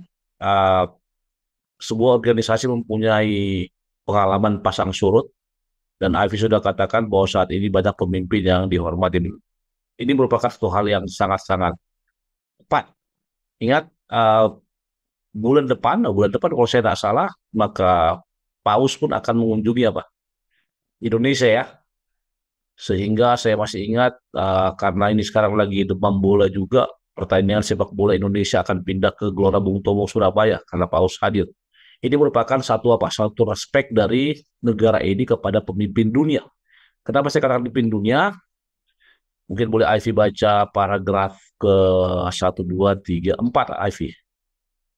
sebuah organisasi mempunyai pengalaman pasang surut, dan Ivy sudah katakan bahwa saat ini banyak pemimpin yang dihormati. Ini merupakan satu hal yang sangat-sangat tepat. Ingat, bulan depan kalau saya tidak salah, maka Paus pun akan mengunjungi Indonesia, ya. Sehingga saya masih ingat, karena ini sekarang lagi demam bola juga, pertandingan sepak bola Indonesia akan pindah ke Gelora Bung Tomo, Surabaya, karena Paus hadir. Ini merupakan satu respek dari negara ini kepada pemimpin dunia. Kenapa saya katakan pemimpin dunia? Mungkin boleh Ivy baca paragraf ke 1, 2, 3, 4, Ivy.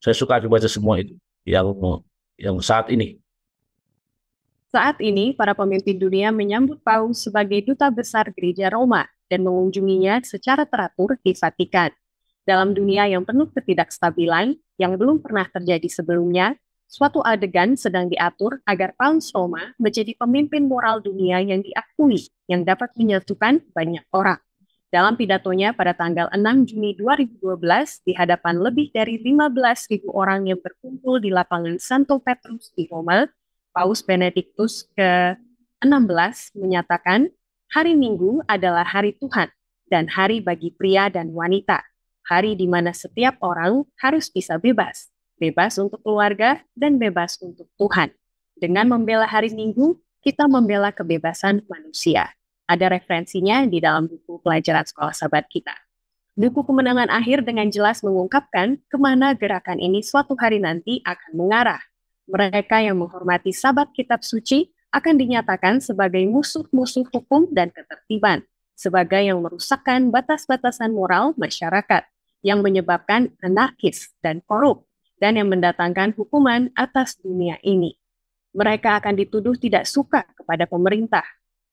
Saya suka Ivy baca semua itu yang saat ini. Saat ini, para pemimpin dunia menyambut Paus sebagai duta besar Gereja Roma dan mengunjunginya secara teratur di Vatikan. Dalam dunia yang penuh ketidakstabilan yang belum pernah terjadi sebelumnya, suatu adegan sedang diatur agar Paus Roma menjadi pemimpin moral dunia yang diakui, yang dapat menyatukan banyak orang. Dalam pidatonya pada tanggal 6 Juni 2012 di hadapan lebih dari 15.000 orang yang berkumpul di lapangan Santo Petrus di Roma, Paus Benediktus ke-16 menyatakan, hari Minggu adalah hari Tuhan dan hari bagi pria dan wanita, hari di mana setiap orang harus bisa bebas, bebas untuk keluarga dan bebas untuk Tuhan. Dengan membela hari Minggu, kita membela kebebasan manusia. Ada referensinya di dalam buku pelajaran sekolah sahabat kita. Buku Kemenangan Akhir dengan jelas mengungkapkan kemana gerakan ini suatu hari nanti akan mengarah. Mereka yang menghormati Sabat Kitab Suci akan dinyatakan sebagai musuh-musuh hukum dan ketertiban, sebagai yang merusakkan batas-batasan moral masyarakat, yang menyebabkan anarkis dan korup, dan yang mendatangkan hukuman atas dunia ini. Mereka akan dituduh tidak suka kepada pemerintah.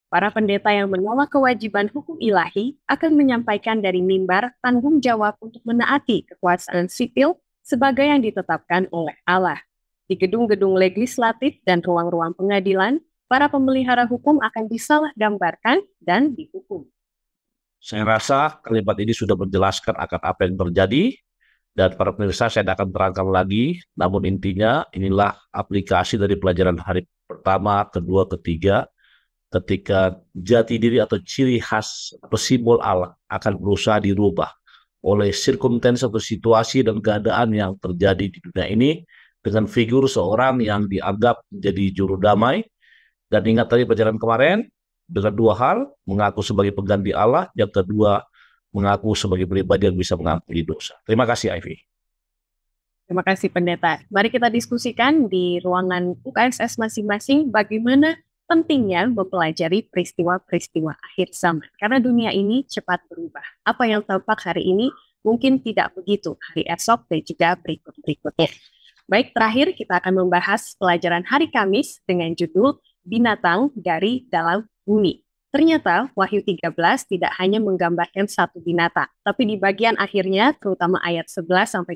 Para pendeta yang menolak kewajiban hukum ilahi akan menyampaikan dari mimbar tanggung jawab untuk menaati kekuasaan sipil sebagai yang ditetapkan oleh Allah. Di gedung-gedung legislatif dan ruang-ruang pengadilan, para pemelihara hukum akan disalahgambarkan dan dihukum. Saya rasa kalimat ini sudah menjelaskan akan apa yang terjadi, dan para pemirsa saya akan terangkan lagi, namun intinya inilah aplikasi dari pelajaran hari pertama, kedua, ketiga, ketika jati diri atau ciri khas atau simbol Allah akan berusaha dirubah oleh circumstance atau situasi dan keadaan yang terjadi di dunia ini, dengan figur seorang yang dianggap menjadi juru damai. Dan ingat tadi pelajaran kemarin, dengan dua hal, mengaku sebagai pengganti Allah, yang kedua, mengaku sebagai pribadi yang bisa mengampuni dosa. Terima kasih, Ivy. Terima kasih, Pendeta. Mari kita diskusikan di ruangan UKSS masing-masing bagaimana pentingnya mempelajari peristiwa-peristiwa akhir zaman. Karena dunia ini cepat berubah. Apa yang tampak hari ini mungkin tidak begitu hari esok dan juga berikut-berikutnya. Baik, terakhir kita akan membahas pelajaran hari Kamis dengan judul Binatang dari Dalam Bumi. Ternyata Wahyu 13 tidak hanya menggambarkan satu binatang, tapi di bagian akhirnya, terutama ayat 11-18,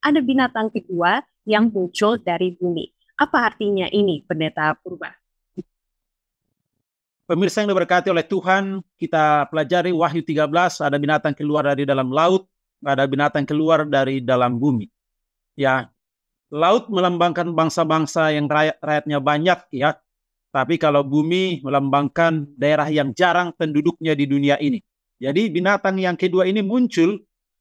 ada binatang kedua yang muncul dari bumi. Apa artinya ini, Pendeta Purba? Pemirsa yang diberkati oleh Tuhan, kita pelajari Wahyu 13, ada binatang keluar dari dalam laut, ada binatang keluar dari dalam bumi. Ya, laut melambangkan bangsa-bangsa yang rakyatnya banyak, ya. Tapi kalau bumi melambangkan daerah yang jarang penduduknya di dunia ini. Jadi binatang yang kedua ini muncul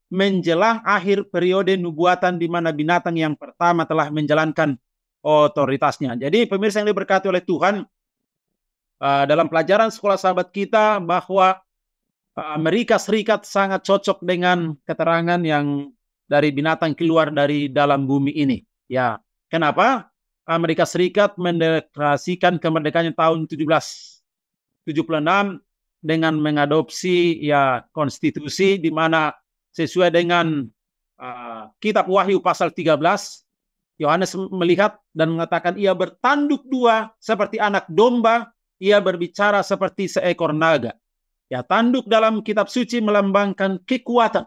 menjelang akhir periode nubuatan di mana binatang yang pertama telah menjalankan otoritasnya. Jadi pemirsa yang diberkati oleh Tuhan, dalam pelajaran sekolah sahabat kita bahwa Amerika Serikat sangat cocok dengan keterangan yang dari binatang keluar dari dalam bumi ini. Ya, kenapa? Amerika Serikat mendeklarasikan kemerdekaannya tahun 1776 dengan mengadopsi ya konstitusi di mana sesuai dengan kitab Wahyu pasal 13, Yohanes melihat dan mengatakan ia bertanduk dua seperti anak domba, ia berbicara seperti seekor naga. Ya, tanduk dalam kitab suci melambangkan kekuatan.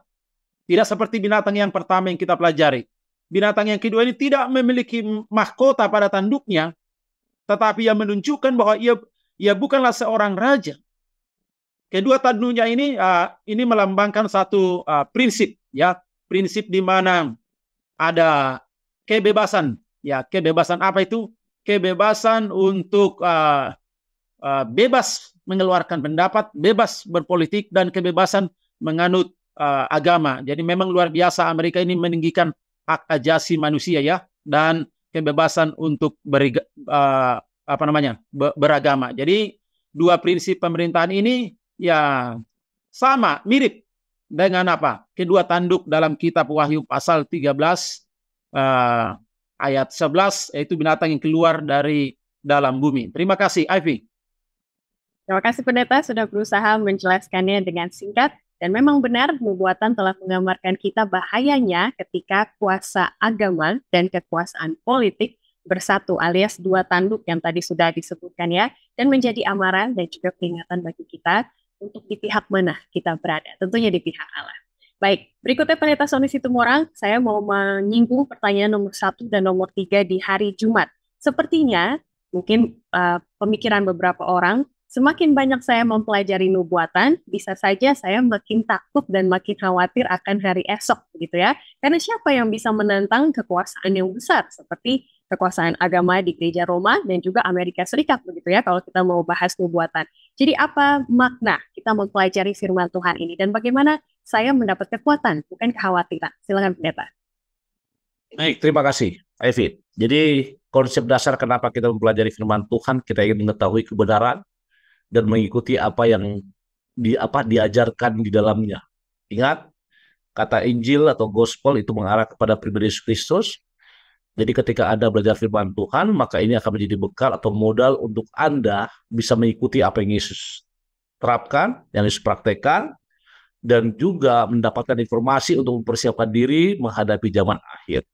Tidak seperti binatang yang pertama yang kita pelajari. Binatang yang kedua ini tidak memiliki mahkota pada tanduknya, tetapi ia menunjukkan bahwa ia bukanlah seorang raja. Kedua tanduknya ini melambangkan satu prinsip, ya, prinsip di mana ada kebebasan. Ya, kebebasan apa itu? Kebebasan untuk bebas mengeluarkan pendapat, bebas berpolitik, dan kebebasan menganut agama. Jadi memang luar biasa Amerika ini meninggikan hak asasi manusia, ya, dan kebebasan untuk beragama. Jadi dua prinsip pemerintahan ini ya sama, mirip dengan apa? Kedua tanduk dalam kitab Wahyu pasal 13 ayat 11, yaitu binatang yang keluar dari dalam bumi. Terima kasih, Ivy. Terima kasih Pendeta sudah berusaha menjelaskannya dengan singkat. Dan memang benar, nubuatan telah menggambarkan kita bahayanya ketika kuasa agama dan kekuasaan politik bersatu, alias dua tanduk yang tadi sudah disebutkan, ya, dan menjadi amaran dan juga peringatan bagi kita untuk di pihak mana kita berada, tentunya di pihak Allah. Baik, berikutnya Pendeta Sony Situmorang, saya mau menyinggung pertanyaan nomor 1 dan nomor 3 di hari Jumat. Sepertinya, mungkin pemikiran beberapa orang, semakin banyak saya mempelajari nubuatan, bisa saja saya makin takut dan makin khawatir akan hari esok, begitu ya. Karena siapa yang bisa menentang kekuasaan yang besar, seperti kekuasaan agama di Gereja Roma dan juga Amerika Serikat, begitu ya, kalau kita mau bahas nubuatan. Jadi apa makna kita mempelajari firman Tuhan ini, dan bagaimana saya mendapat kekuatan, bukan kekhawatiran? Silakan Pendeta. Baik, terima kasih, Ivy. Jadi konsep dasar kenapa kita mempelajari firman Tuhan, kita ingin mengetahui kebenaran dan mengikuti apa yang diajarkan di dalamnya. Ingat, kata Injil atau Gospel itu mengarah kepada pribadi Yesus Kristus. Jadi ketika Anda belajar firman Tuhan, maka ini akan menjadi bekal atau modal untuk Anda bisa mengikuti apa yang Yesus terapkan, yang Yesus praktekkan, dan juga mendapatkan informasi untuk mempersiapkan diri menghadapi zaman akhir.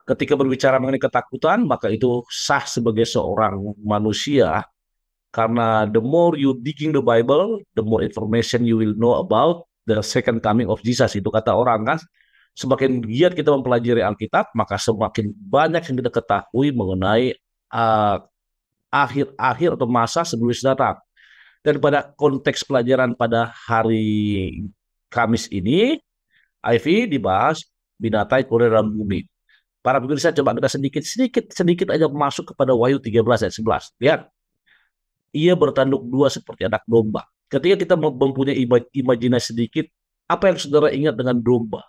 Ketika berbicara mengenai ketakutan, maka itu sah sebagai seorang manusia. Karena the more you digging the Bible, the more information you will know about the second coming of Jesus. Itu kata orang kan. Semakin giat kita mempelajari Alkitab, maka semakin banyak yang kita ketahui mengenai akhir-akhir atau masa sebelum Yesus datang. Dan pada konteks pelajaran pada hari Kamis ini, Ivy dibahas binatang keluar dalam bumi. Para pemirsa, coba kita sedikit aja masuk kepada Wahyu 13 ayat 11. Lihat. Ia bertanduk dua seperti anak domba. Ketika kita mempunyai imajinasi sedikit, apa yang saudara ingat dengan domba?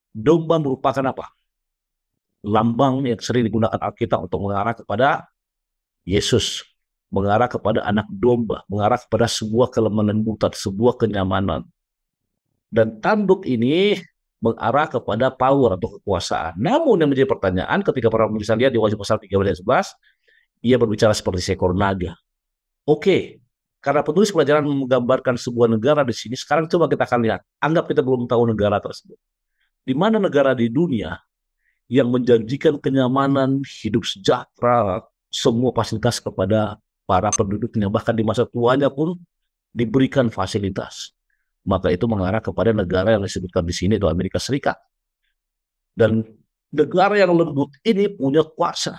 Domba merupakan apa? Lambang yang sering digunakan Alkitab untuk mengarah kepada Yesus, mengarah kepada anak domba, mengarah kepada sebuah kelembutan, sebuah kenyamanan. Dan tanduk ini mengarah kepada power atau kekuasaan. Namun yang menjadi pertanyaan ketika para pemirsa lihat di Wahyu pasal 13 ayat 11, ia berbicara seperti seekor naga. Oke, karena penulis pelajaran menggambarkan sebuah negara di sini, sekarang coba kita akan lihat. Anggap kita belum tahu negara tersebut. Di mana negara di dunia yang menjanjikan kenyamanan, hidup sejahtera, semua fasilitas kepada para penduduknya, bahkan di masa tuanya pun diberikan fasilitas. Maka itu mengarah kepada negara yang disebutkan di sini, itu Amerika Serikat. Dan negara yang lembut ini punya kuasa.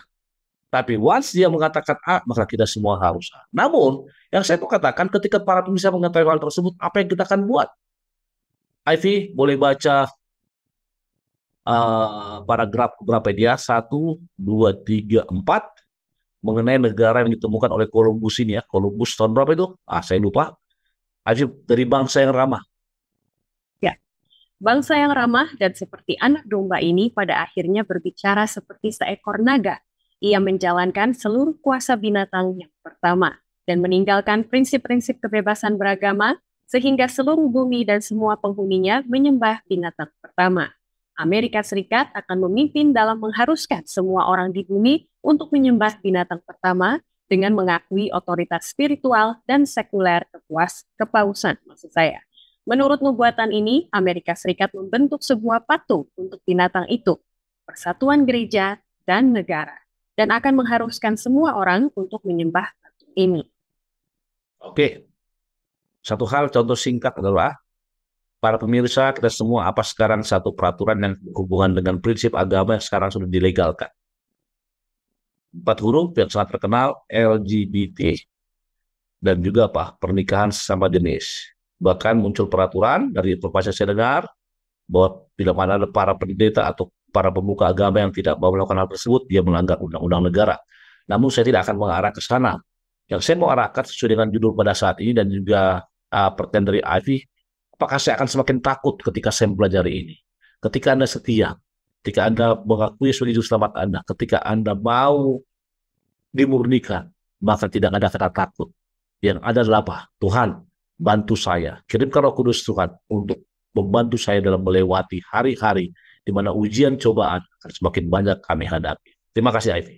Tapi once dia mengatakan A, maka kita semua harus A. Namun, yang saya mau katakan ketika para pemirsa mengetahui hal tersebut, apa yang kita akan buat? Ivy, boleh baca paragraf berapa dia? 1, 2, 3, 4 mengenai negara yang ditemukan oleh Columbus ini ya. Columbus tahun berapa itu? Saya lupa. Ivy, dari bangsa yang ramah. Ya, bangsa yang ramah dan seperti anak domba ini pada akhirnya berbicara seperti seekor naga. Ia menjalankan seluruh kuasa binatang yang pertama dan meninggalkan prinsip-prinsip kebebasan beragama sehingga seluruh bumi dan semua penghuninya menyembah binatang pertama. Amerika Serikat akan memimpin dalam mengharuskan semua orang di bumi untuk menyembah binatang pertama dengan mengakui otoritas spiritual dan sekuler kepausan, maksud saya. Menurut nubuatan ini, Amerika Serikat membentuk sebuah patung untuk binatang itu, persatuan gereja dan negara, dan akan mengharuskan semua orang untuk menyembah patung ini. Oke, satu hal contoh singkat adalah, para pemirsa, kita semua apa sekarang satu peraturan yang berhubungan dengan prinsip agama yang sekarang sudah dilegalkan. 4 huruf yang sangat terkenal, LGBT, dan juga pernikahan sesama jenis. Bahkan muncul peraturan dari informasi saya dengar, bahwa bila mana ada para pendeta atau para pemuka agama yang tidak mau melakukan hal tersebut, dia melanggar undang-undang negara. Namun saya tidak akan mengarah ke sana. Yang saya mau arahkan sesuai dengan judul pada saat ini dan juga pertanyaan dari Ivy, apakah saya akan semakin takut ketika saya mempelajari ini? Ketika Anda setia, ketika Anda mengakui Yesus Juru Selamat Anda, ketika Anda mau dimurnikan, maka tidak ada kata takut. Yang ada adalah apa? Tuhan, bantu saya. Kirimkan Roh Kudus Tuhan untuk membantu saya dalam melewati hari-hari di mana ujian cobaan akan semakin banyak kami hadapi. Terima kasih, Ivy.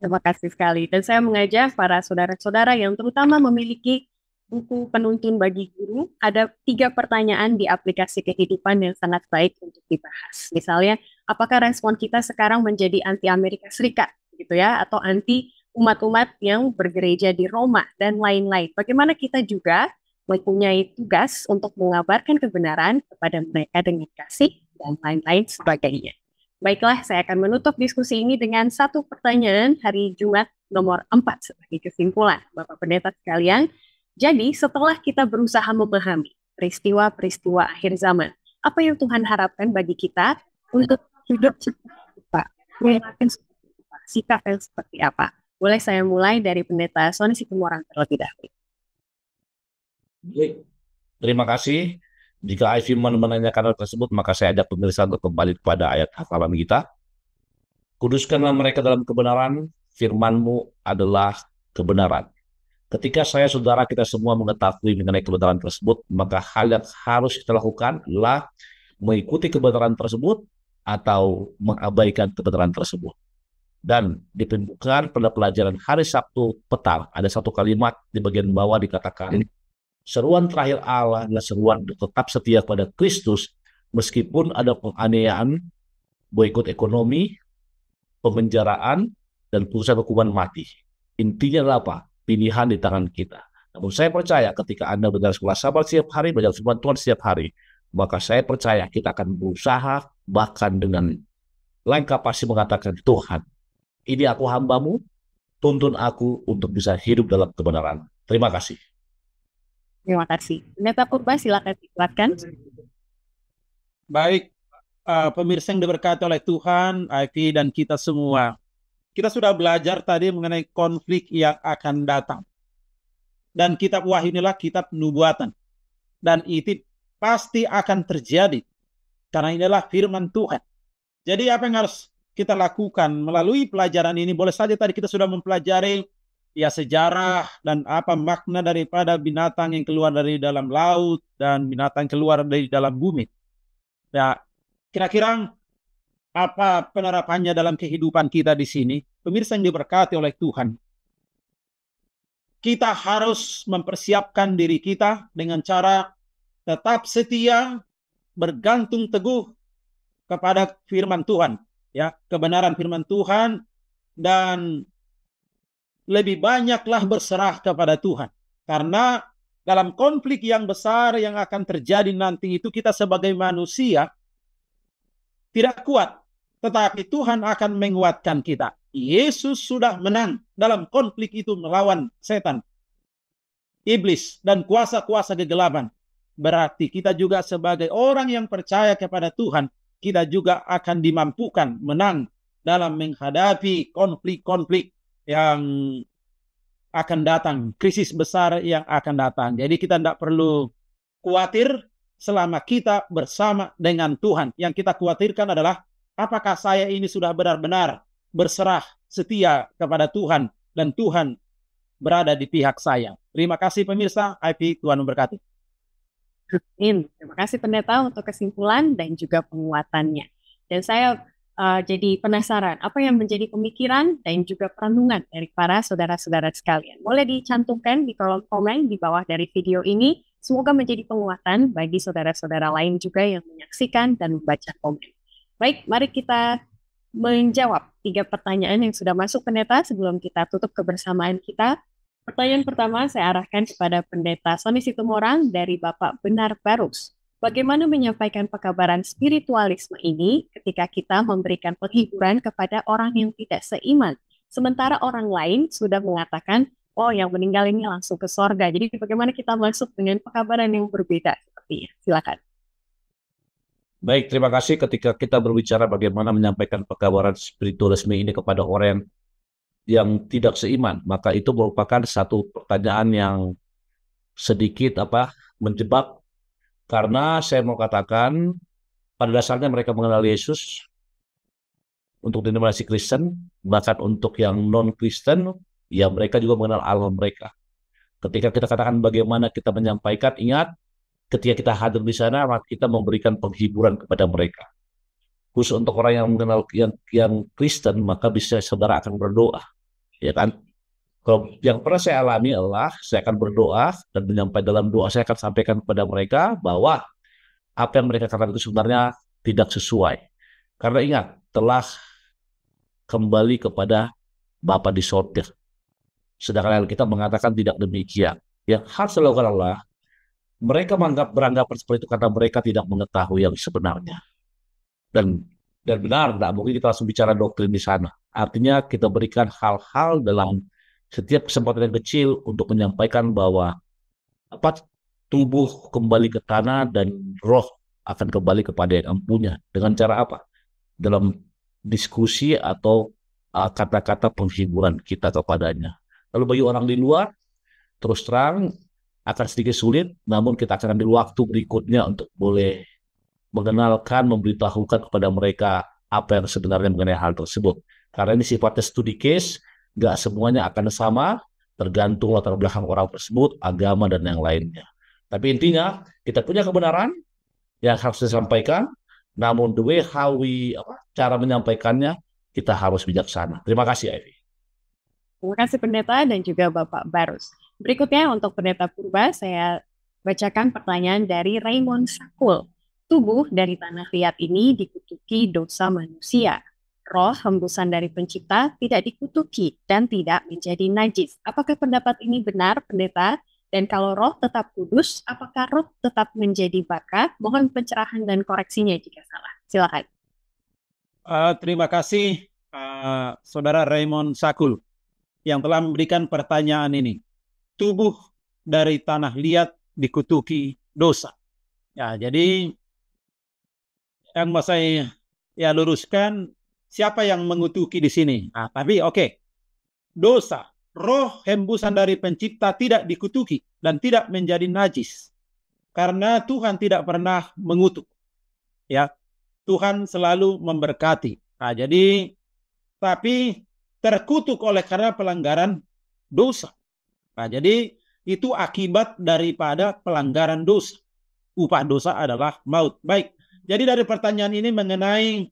Terima kasih sekali. Dan saya mengajak para saudara-saudara yang terutama memiliki buku penuntun bagi guru, ada 3 pertanyaan di aplikasi kehidupan yang sangat baik untuk dibahas. Misalnya, apakah respon kita sekarang menjadi anti Amerika Serikat, gitu ya, atau anti umat-umat yang bergereja di Roma dan lain-lain. Bagaimana kita juga mempunyai tugas untuk mengabarkan kebenaran kepada mereka dengan kasih dan lain-lain sebagainya. Baiklah, saya akan menutup diskusi ini dengan 1 pertanyaan hari Jumat nomor 4 sebagai kesimpulan, Bapak Pendeta sekalian. Jadi, setelah kita berusaha memahami peristiwa-peristiwa akhir zaman, apa yang Tuhan harapkan bagi kita untuk hidup seperti apa? Sikap yang seperti apa? Boleh saya mulai dari Pendeta Sony Situmorang terlebih dahulu. Baik, terima kasih. Jika Ivy menanyakan hal tersebut, maka saya ajak pemirsa untuk kembali kepada ayat hafalan kita. Kuduskanlah mereka dalam kebenaran, firman-Mu adalah kebenaran. Ketika saya, saudara, kita semua mengetahui mengenai kebenaran tersebut, maka hal yang harus kita lakukan adalah mengikuti kebenaran tersebut atau mengabaikan kebenaran tersebut. Dan ditunjukkan pada pelajaran hari Sabtu petang, ada 1 kalimat di bagian bawah dikatakan, seruan terakhir Allah adalah seruan untuk tetap setia pada Kristus meskipun ada penganiayaan, boikot ekonomi, pemenjaraan, dan putusan hukuman mati. Intinya adalah apa? Pilihan di tangan kita. Namun saya percaya ketika Anda belajar sekolah sabat setiap hari, belajar firman Tuhan setiap hari, maka saya percaya kita akan berusaha bahkan dengan lengkap pasti mengatakan, Tuhan, ini aku hamba-Mu, tuntun aku untuk bisa hidup dalam kebenaran. Terima kasih. Terima kasih. Pendeta Purba, silakan dikuatkan. Baik, pemirsa yang diberkati oleh Tuhan, Ivy dan kita semua. Kita sudah belajar tadi mengenai konflik yang akan datang. Dan kitab Wahyu inilah kitab nubuatan. Dan itu pasti akan terjadi. Karena inilah firman Tuhan. Jadi apa yang harus kita lakukan melalui pelajaran ini? Boleh saja tadi kita sudah mempelajari ya sejarah dan apa makna daripada binatang yang keluar dari dalam laut dan binatang keluar dari dalam bumi. Ya, kira-kira apa penerapannya dalam kehidupan kita di sini? pemirsa yang diberkati oleh Tuhan, kita harus mempersiapkan diri kita dengan cara tetap setia, bergantung teguh kepada firman Tuhan, ya, kebenaran firman Tuhan, dan lebih banyaklah berserah kepada Tuhan. Karena dalam konflik yang besar yang akan terjadi nanti itu, kita sebagai manusia tidak kuat, tetapi Tuhan akan menguatkan kita. Yesus sudah menang dalam konflik itu melawan setan, iblis, dan kuasa-kuasa kegelapan. Berarti kita juga sebagai orang yang percaya kepada Tuhan, kita juga akan dimampukan menang dalam menghadapi konflik-konflik yang akan datang, krisis besar yang akan datang. Jadi kita tidak perlu khawatir selama kita bersama dengan Tuhan. Yang kita khawatirkan adalah, apakah saya ini sudah benar-benar berserah setia kepada Tuhan, dan Tuhan berada di pihak saya. Terima kasih pemirsa, IP, Tuhan memberkati. Terima kasih pendeta untuk kesimpulan dan juga penguatannya. Dan saya jadi penasaran, apa yang menjadi pemikiran dan juga perenungan dari para saudara-saudara sekalian. Boleh dicantumkan di kolom komen di bawah dari video ini. Semoga menjadi penguatan bagi saudara-saudara lain juga yang menyaksikan dan membaca komen. Baik, mari kita menjawab 3 pertanyaan yang sudah masuk pendeta sebelum kita tutup kebersamaan kita. Pertanyaan pertama saya arahkan kepada pendeta Sony Situmorang dari Bapak Benar Barus. Bagaimana menyampaikan pekabaran spiritualisme ini ketika kita memberikan penghiburan kepada orang yang tidak seiman, sementara orang lain sudah mengatakan, oh yang meninggal ini langsung ke sorga. Jadi bagaimana kita masuk dengan pekabaran yang berbeda sepertinya? Silakan. Baik, terima kasih. Ketika kita berbicara bagaimana menyampaikan pekabaran spiritualisme ini kepada orang yang tidak seiman, maka itu merupakan satu pertanyaan yang sedikit menjebak. Karena saya mau katakan, pada dasarnya mereka mengenal Yesus untuk denominasi Kristen, bahkan untuk yang non-Kristen, ya mereka juga mengenal Allah mereka. Ketika kita katakan bagaimana kita menyampaikan, ingat, ketika kita hadir di sana, maka kita memberikan penghiburan kepada mereka. Khusus untuk orang yang mengenal yang Kristen, maka bisa saudara akan berdoa, ya kan? Kalau yang pernah saya alami adalah saya akan berdoa dan menyampaikan dalam doa saya akan sampaikan kepada mereka bahwa apa yang mereka katakan itu sebenarnya tidak sesuai. Karena ingat, telah kembali kepada Bapa di sorga. Sedangkan kita mengatakan tidak demikian. Yang harus dilakukan adalah mereka beranggapan seperti itu karena mereka tidak mengetahui yang sebenarnya. Dan benar, tidak mungkin kita langsung bicara doktrin di sana. Artinya kita berikan hal-hal dalam setiap kesempatan yang kecil untuk menyampaikan bahwa tubuh kembali ke tanah dan roh akan kembali kepada yang empunya. Dengan cara apa? Dalam diskusi atau kata-kata penghiburan kita kepadanya. Lalu bagi orang di luar, terus terang akan sedikit sulit, namun kita akan ambil waktu berikutnya untuk boleh mengenalkan, memberitahukan kepada mereka apa yang sebenarnya mengenai hal tersebut. Karena ini sifatnya studi case, nggak semuanya akan sama, tergantung latar belakang orang tersebut, agama, dan yang lainnya. Tapi intinya, kita punya kebenaran yang harus disampaikan, namun the way cara menyampaikannya, kita harus bijaksana. Terima kasih, Ivy. Terima kasih pendeta dan juga Bapak Barus. Berikutnya untuk pendeta Purba, saya bacakan pertanyaan dari Raymond Sakul. Tubuh dari tanah liat ini dikutuki dosa manusia. Roh hembusan dari pencipta tidak dikutuki dan tidak menjadi najis. Apakah pendapat ini benar, pendeta? Dan kalau roh tetap kudus, apakah roh tetap menjadi baka? Mohon pencerahan dan koreksinya jika salah. Silakan. Terima kasih Saudara Raymond Sakul yang telah memberikan pertanyaan ini. Tubuh dari tanah liat dikutuki dosa. Ya, jadi yang mau saya luruskan, siapa yang mengutuki di sini? Tapi oke. Dosa, roh hembusan dari pencipta tidak dikutuki dan tidak menjadi najis. Karena Tuhan tidak pernah mengutuk. Ya, Tuhan selalu memberkati. Jadi tapi terkutuk oleh karena pelanggaran dosa. Jadi itu akibat daripada pelanggaran dosa. Upah dosa adalah maut. Baik. Jadi dari pertanyaan ini mengenai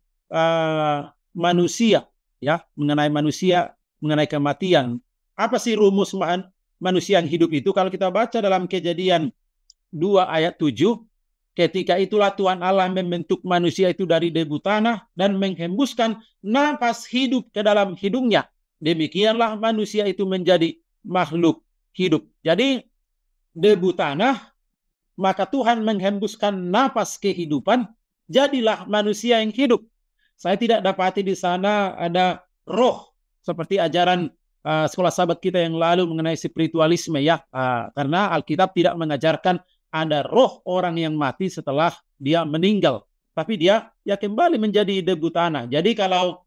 manusia, ya, mengenai manusia, mengenai kematian. Apa sih rumus manusia yang hidup itu? Kalau kita baca dalam Kejadian 2 ayat 7, ketika itulah Tuhan Allah membentuk manusia itu dari debu tanah dan menghembuskan nafas hidup ke dalam hidungnya. Demikianlah manusia itu menjadi makhluk hidup. Jadi debu tanah, maka Tuhan menghembuskan nafas kehidupan, jadilah manusia yang hidup. Saya tidak dapati di sana ada roh seperti ajaran sekolah sahabat kita yang lalu mengenai spiritualisme, ya, karena Alkitab tidak mengajarkan ada roh orang yang mati setelah dia meninggal, tapi dia ya kembali menjadi debu tanah. Jadi kalau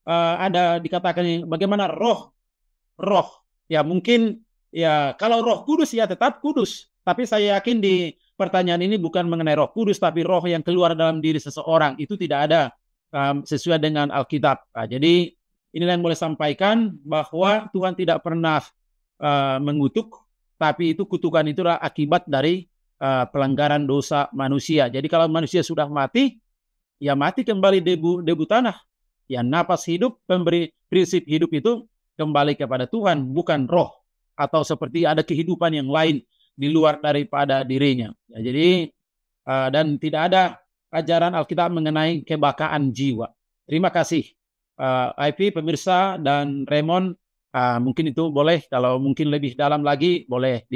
ada dikatakan bagaimana roh, ya mungkin ya kalau Roh Kudus ya tetap kudus. Tapi saya yakin di pertanyaan ini bukan mengenai Roh Kudus, tapi roh yang keluar dalam diri seseorang. Itu tidak ada sesuai dengan Alkitab. Jadi inilah yang boleh sampaikan, bahwa Tuhan tidak pernah mengutuk, tapi itu kutukan itulah akibat dari pelanggaran dosa manusia. Jadi kalau manusia sudah mati, ya mati kembali debu tanah. Ya napas hidup, pemberi prinsip hidup itu kembali kepada Tuhan, bukan roh atau seperti ada kehidupan yang lain di luar daripada dirinya. Ya, jadi dan tidak ada ajaran Alkitab mengenai kebakaan jiwa. Terima kasih IP, pemirsa, dan Raymond. Mungkin itu boleh, kalau mungkin lebih dalam lagi boleh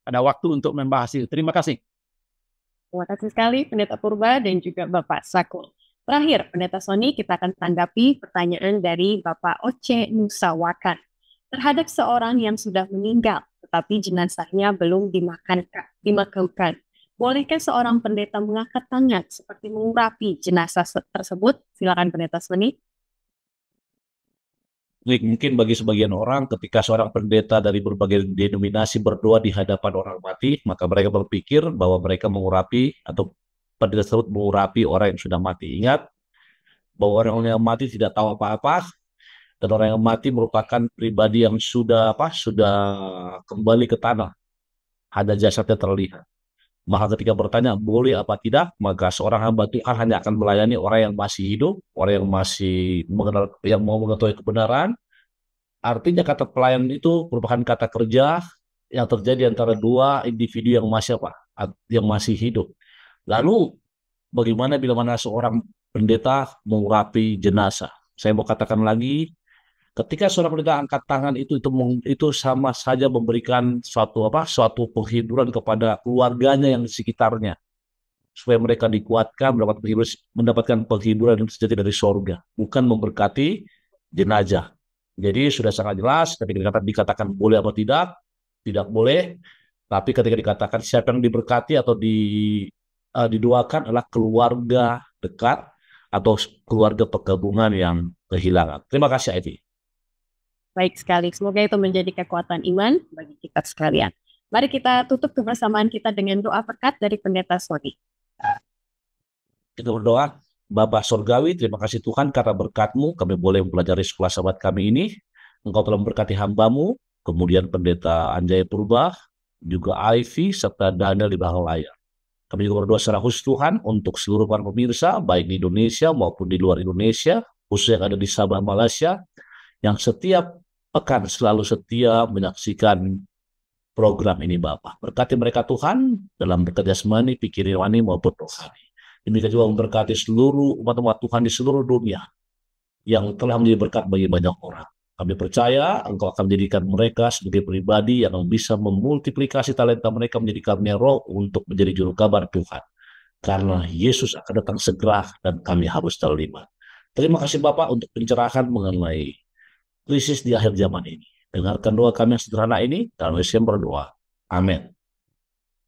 ada waktu untuk membahas itu. Terima kasih. Terima kasih sekali Pendeta Purba dan juga Bapak Sakul. Terakhir, Pendeta Sony, kita akan tanggapi pertanyaan dari Bapak Oce Nusawakan. Terhadap seorang yang sudah meninggal, tetapi jenazahnya belum dimakamkan. Bolehkah seorang pendeta mengangkat tangan seperti mengurapi jenazah tersebut? Silakan Pendeta Sony. Mungkin bagi sebagian orang, ketika seorang pendeta dari berbagai denominasi berdoa di hadapan orang mati, maka mereka berpikir bahwa mereka mengurapi atau pendeta tersebut mengurapi orang yang sudah mati. Ingat bahwa orang yang mati tidak tahu apa-apa, dan orang yang mati merupakan pribadi yang sudah kembali ke tanah. Ada jasadnya terlihat. Maka ketika bertanya boleh apa tidak, maka seorang hamba Tuhan hanya akan melayani orang yang masih hidup, orang yang masih yang mau mengetahui kebenaran. Artinya kata pelayan itu merupakan kata kerja yang terjadi antara dua individu yang masih hidup. Lalu bagaimana bila mana seorang pendeta mengurapi jenazah? Saya mau katakan lagi, ketika seorang pendeta angkat tangan itu sama saja memberikan suatu penghiburan kepada keluarganya yang di sekitarnya, supaya mereka dikuatkan, mendapatkan penghiburan yang terjadi dari sorga, bukan memberkati jenazah. Jadi sudah sangat jelas ketika dikatakan boleh apa tidak boleh. Tapi ketika dikatakan siapa yang diberkati atau didoakan adalah keluarga dekat atau keluarga penggabungan yang kehilangan. Terima kasih, Ivy. Baik sekali, semoga itu menjadi kekuatan iman bagi kita sekalian. Mari kita tutup kebersamaan kita dengan doa berkat dari Pendeta Sony. Kita berdoa. Bapa Surgawi, terima kasih Tuhan karena berkat-Mu kami boleh mempelajari sekolah sahabat kami ini. Engkau telah memberkati hamba-Mu, kemudian Pendeta Anjay Purba, juga Ivy, serta Daniel di belakang layar. Kami juga berdoa secara khusus Tuhan untuk seluruh para pemirsa, baik di Indonesia maupun di luar Indonesia, khususnya yang ada di Sabah, Malaysia, yang setiap pekan selalu setia menyaksikan program ini Bapa. Berkati mereka Tuhan dalam bekerja jasmani, pikir rohani maupun rohani. Demikian juga memberkati seluruh umat-umat Tuhan di seluruh dunia yang telah menjadi berkat bagi banyak orang. Kami percaya Engkau akan menjadikan mereka sebagai pribadi yang bisa memultiplikasi talenta mereka menjadi karunia roh untuk menjadi juru kabar Tuhan. Karena Yesus akan datang segera dan kami harus terlibat. Terima kasih Bapak untuk pencerahan mengenai krisis di akhir zaman ini. Dengarkan doa kami yang sederhana ini, dalam Yesus berdoa. Amin.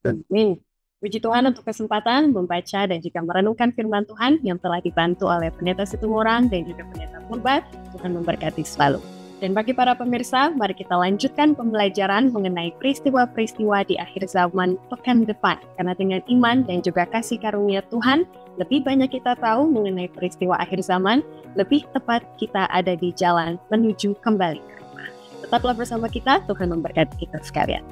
Amin. Puji Tuhan untuk kesempatan membaca dan juga merenungkan firman Tuhan yang telah dibantu oleh Pendeta Situmorang dan juga Pendeta Purba. Tuhan memberkati selalu. Dan bagi para pemirsa, mari kita lanjutkan pembelajaran mengenai peristiwa-peristiwa di akhir zaman pekan depan. Karena dengan iman dan juga kasih karunia Tuhan, lebih banyak kita tahu mengenai peristiwa akhir zaman, lebih tepat kita ada di jalan menuju kembali ke rumah. Tetaplah bersama kita, Tuhan memberkati kita sekalian.